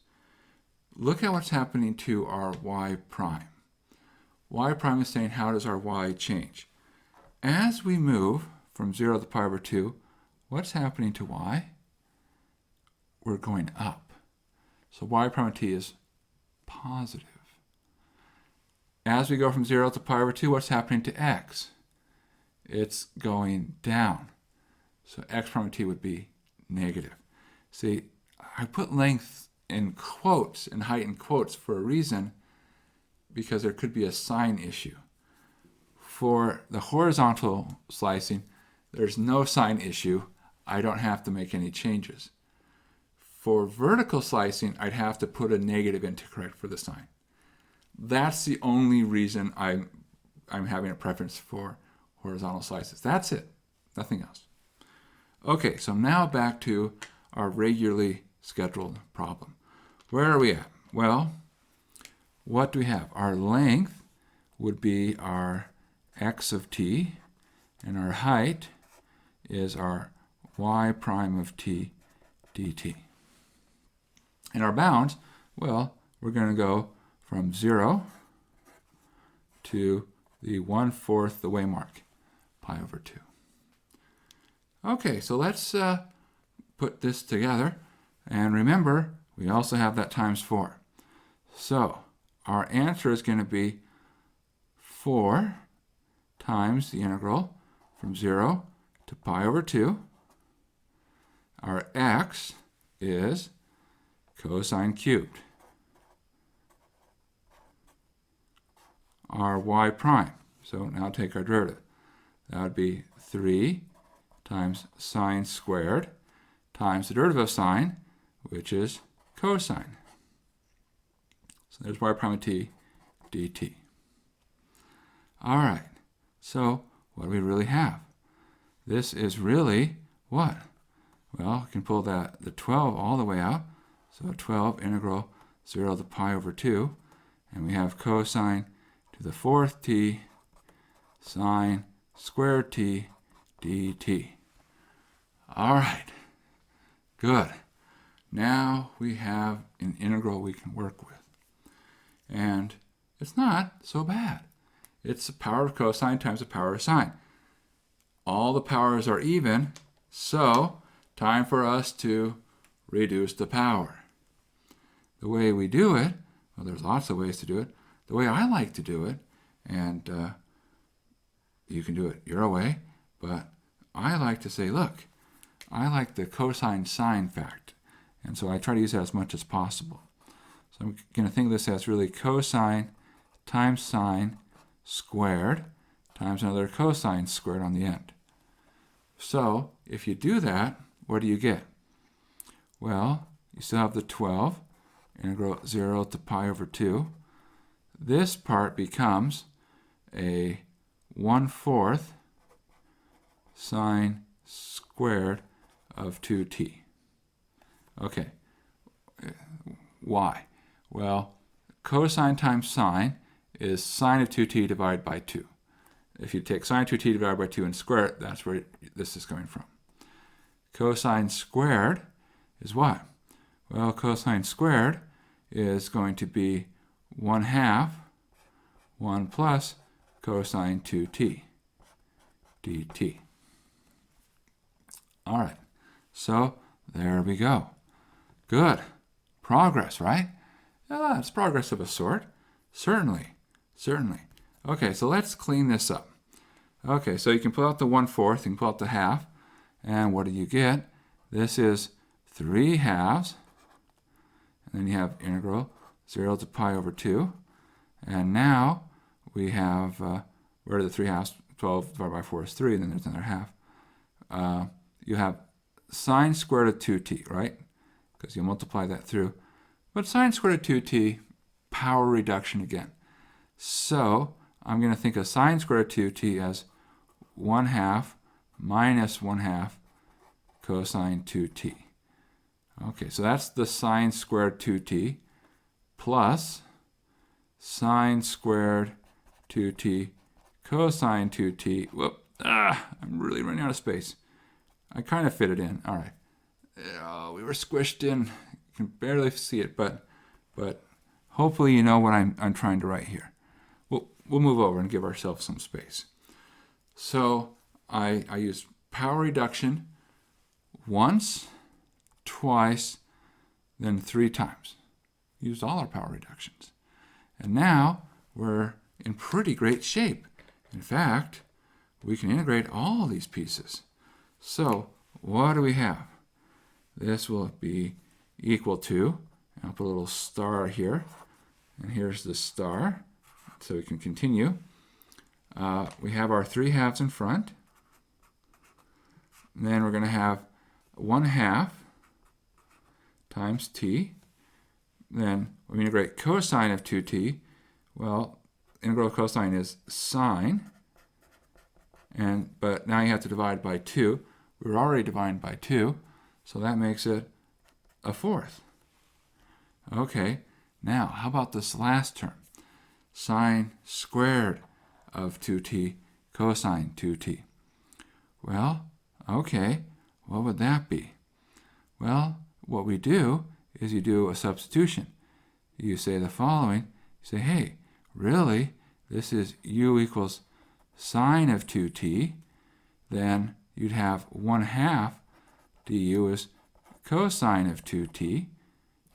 Look at what's happening to our y prime. Y prime is saying, how does our y change? As we move from 0 to the pi over 2, what's happening to y? We're going up. So y prime of t is positive. As we go from 0 to pi over 2, what's happening to x? It's going down. So x prime of t would be negative. See, I put length in quotes and height in quotes for a reason, because there could be a sign issue. For the horizontal slicing, there's no sign issue. I don't have to make any changes. For vertical slicing, I'd have to put a negative in to correct for the sign. That's the only reason I'm having a preference for horizontal slices. That's it, nothing else. Okay, so now back to our regularly scheduled problem. Where are we at? Well, what do we have? Our length would be our x of t, and our height is our y prime of t dt. And our bounds, well, we're going to go from 0 to the 1/4 the way mark, pi over 2. Okay, so let's put this together. And remember, we also have that times 4. So our answer is going to be 4 times the integral from 0 to pi over 2. Our x is cosine cubed. Our y prime. So now take our derivative. That would be 3 times sine squared times the derivative of sine, which is cosine. So there's y prime of t dt. All right, so what do we really have? This is really what? Well, we can pull the 12 all the way out. So 12 integral 0 to pi over 2. And we have cosine to the 4th t sine squared t dt. All right, good. Now we have an integral we can work with. And it's not so bad. It's the power of cosine times the power of sine. All the powers are even, so time for us to reduce the power. The way we do it, well, there's lots of ways to do it. The way I like to do it, and you can do it your way, but I like to say, look, I like the cosine sine fact, and so I try to use that as much as possible. So I'm going to think of this as really cosine times sine squared times another cosine squared on the end. So if you do that, what do you get? Well, you still have the 12, integral 0 to pi over 2. This part becomes a 1/4 sine squared of 2t. Okay, why? Well, cosine times sine is sine of 2t divided by 2. If you take sine of 2t divided by 2 and square it, that's where this is coming from. Cosine squared is what? Well, cosine squared is going to be 1/2 1 plus cosine 2t dt. All right, so there we go. Good. Progress, right? Yeah, it's progress of a sort. Certainly, certainly. Okay, so let's clean this up. Okay, so you can pull out the 1/4, you can pull out the half, and what do you get? This is 3/2, and then you have integral 0 to pi over 2, and now we have, where are the 3/2? 12 divided by 4 is 3, and then there's another half. You have sine squared of 2t, right? Because you multiply that through. But sine squared of 2t, power reduction again. So I'm going to think of sine squared of 2t as 1/2 minus 1/2 cosine 2t. Okay, so that's the sine squared 2t plus sine squared 2t cosine 2t. Whoop, I'm really running out of space. I kind of fit it in. All right. We were squished in. You can barely see it, but hopefully you know what I'm trying to write here. We'll move over and give ourselves some space. So I used power reduction once, twice, then 3 times. Used all our power reductions. And now we're in pretty great shape. In fact, we can integrate all these pieces. So what do we have? This will be equal to, and I'll put a little star here, and here's the star, so we can continue. We have our 3/2 in front, and then we're going to have 1/2 times t. Then when we integrate cosine of 2t, well, integral of cosine is sine, but now you have to divide by 2. We were already dividing by 2, so that makes it a fourth. Okay, now how about this last term? Sine squared of 2t cosine 2t. Well, okay, what would that be? Well, what we do is you do a substitution. You say the following. You say, hey, really, this is u equals sine of 2t. Then you'd have 1/2 du is cosine of 2t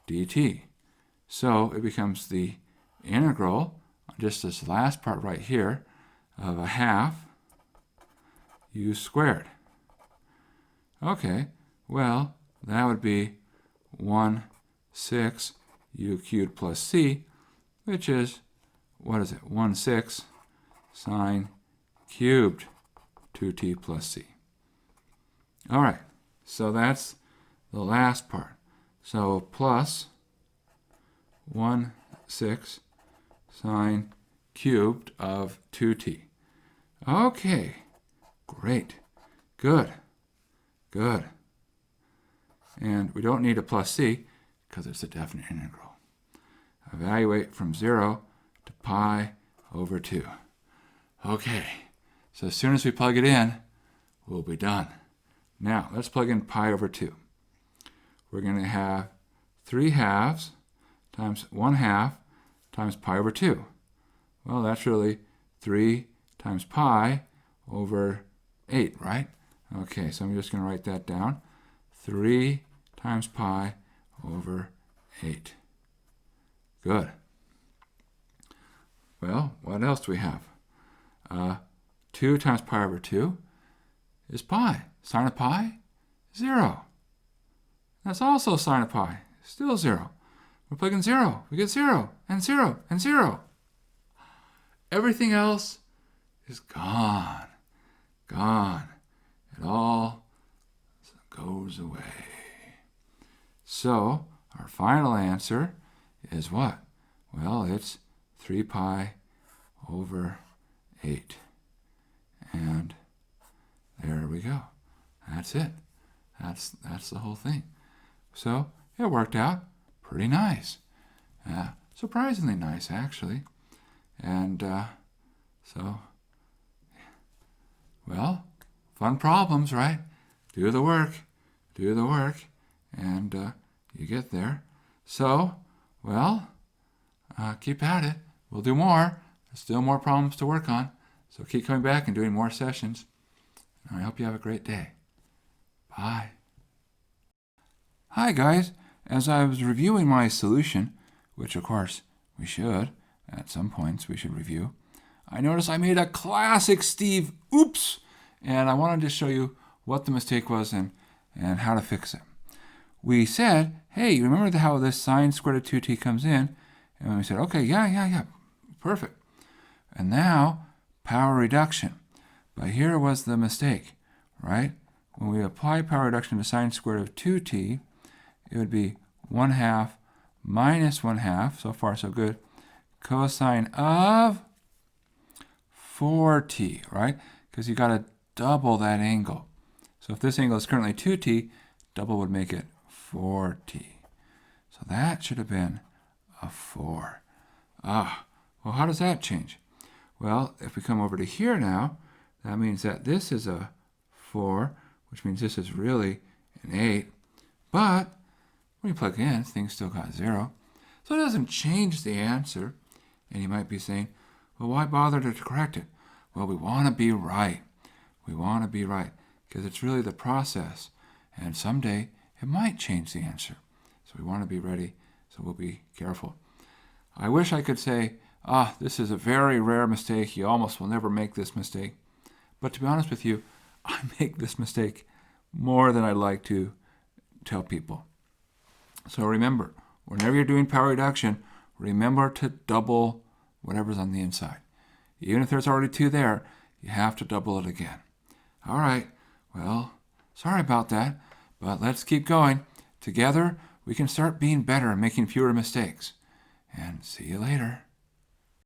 dt. So it becomes the integral, just this last part right here, of 1/2 u squared. Okay, well, that would be 1/6 u cubed plus c, which is, what is it, 1/6 sine cubed 2t plus c. All right, so that's the last part. So plus 1/6 sine cubed of 2t. Okay, great, good. And we don't need a plus c because it's a definite integral. Evaluate from 0 to pi over 2. Okay, so as soon as we plug it in, we'll be done. Now, let's plug in pi over 2. We're going to have 3/2 times 1/2 times pi over 2. Well, that's really 3 times pi over 8, right? Okay, so I'm just going to write that down. 3 times pi over 8. Good. Well, what else do we have? 2 times pi over 2 is pi. Sine of pi? 0. That's also sine of pi. Still 0. We're plugging 0. We get 0, and 0, and 0. Everything else is gone. Gone. It all goes away. So, our final answer is what? Well, it's 3 pi over 8. And there we go. That's it. That's the whole thing. So, it worked out pretty nice. Surprisingly nice, actually. And so, well, fun problems, right? Do the work, and you get there. So, well, keep at it. We'll do more. There's still more problems to work on. So keep coming back and doing more sessions. And I hope you have a great day. Bye. Hi, guys. As I was reviewing my solution, which of course we should, at some points we should review, I noticed I made a classic Steve oops, and I wanted to show you what the mistake was and how to fix it. We said, hey, remember how this sine squared of 2t comes in? And we said, okay, yeah, perfect. And now, power reduction. But here was the mistake, right? When we apply power reduction to sine squared of 2t, it would be 1/2 minus 1/2, so far so good, cosine of 4t, right? Because you got to double that angle. So if this angle is currently 2t, double would make it 4t. So that should have been a 4. Well, how does that change? Well, if we come over to here now, that means that this is a 4, which means this is really an 8. But when you plug in, things still got 0. So it doesn't change the answer. And you might be saying, well, why bother to correct it? Well, we want to be right. We want to be right because it's really the process. And someday it might change the answer. So we want to be ready. So we'll be careful. I wish I could say, this is a very rare mistake. You almost will never make this mistake. But to be honest with you, I make this mistake more than I like to tell people. So remember, whenever you're doing power reduction, remember to double whatever's on the inside. Even if there's already 2 there, you have to double it again. All right, well, sorry about that, but let's keep going. Together, we can start being better and making fewer mistakes. And see you later.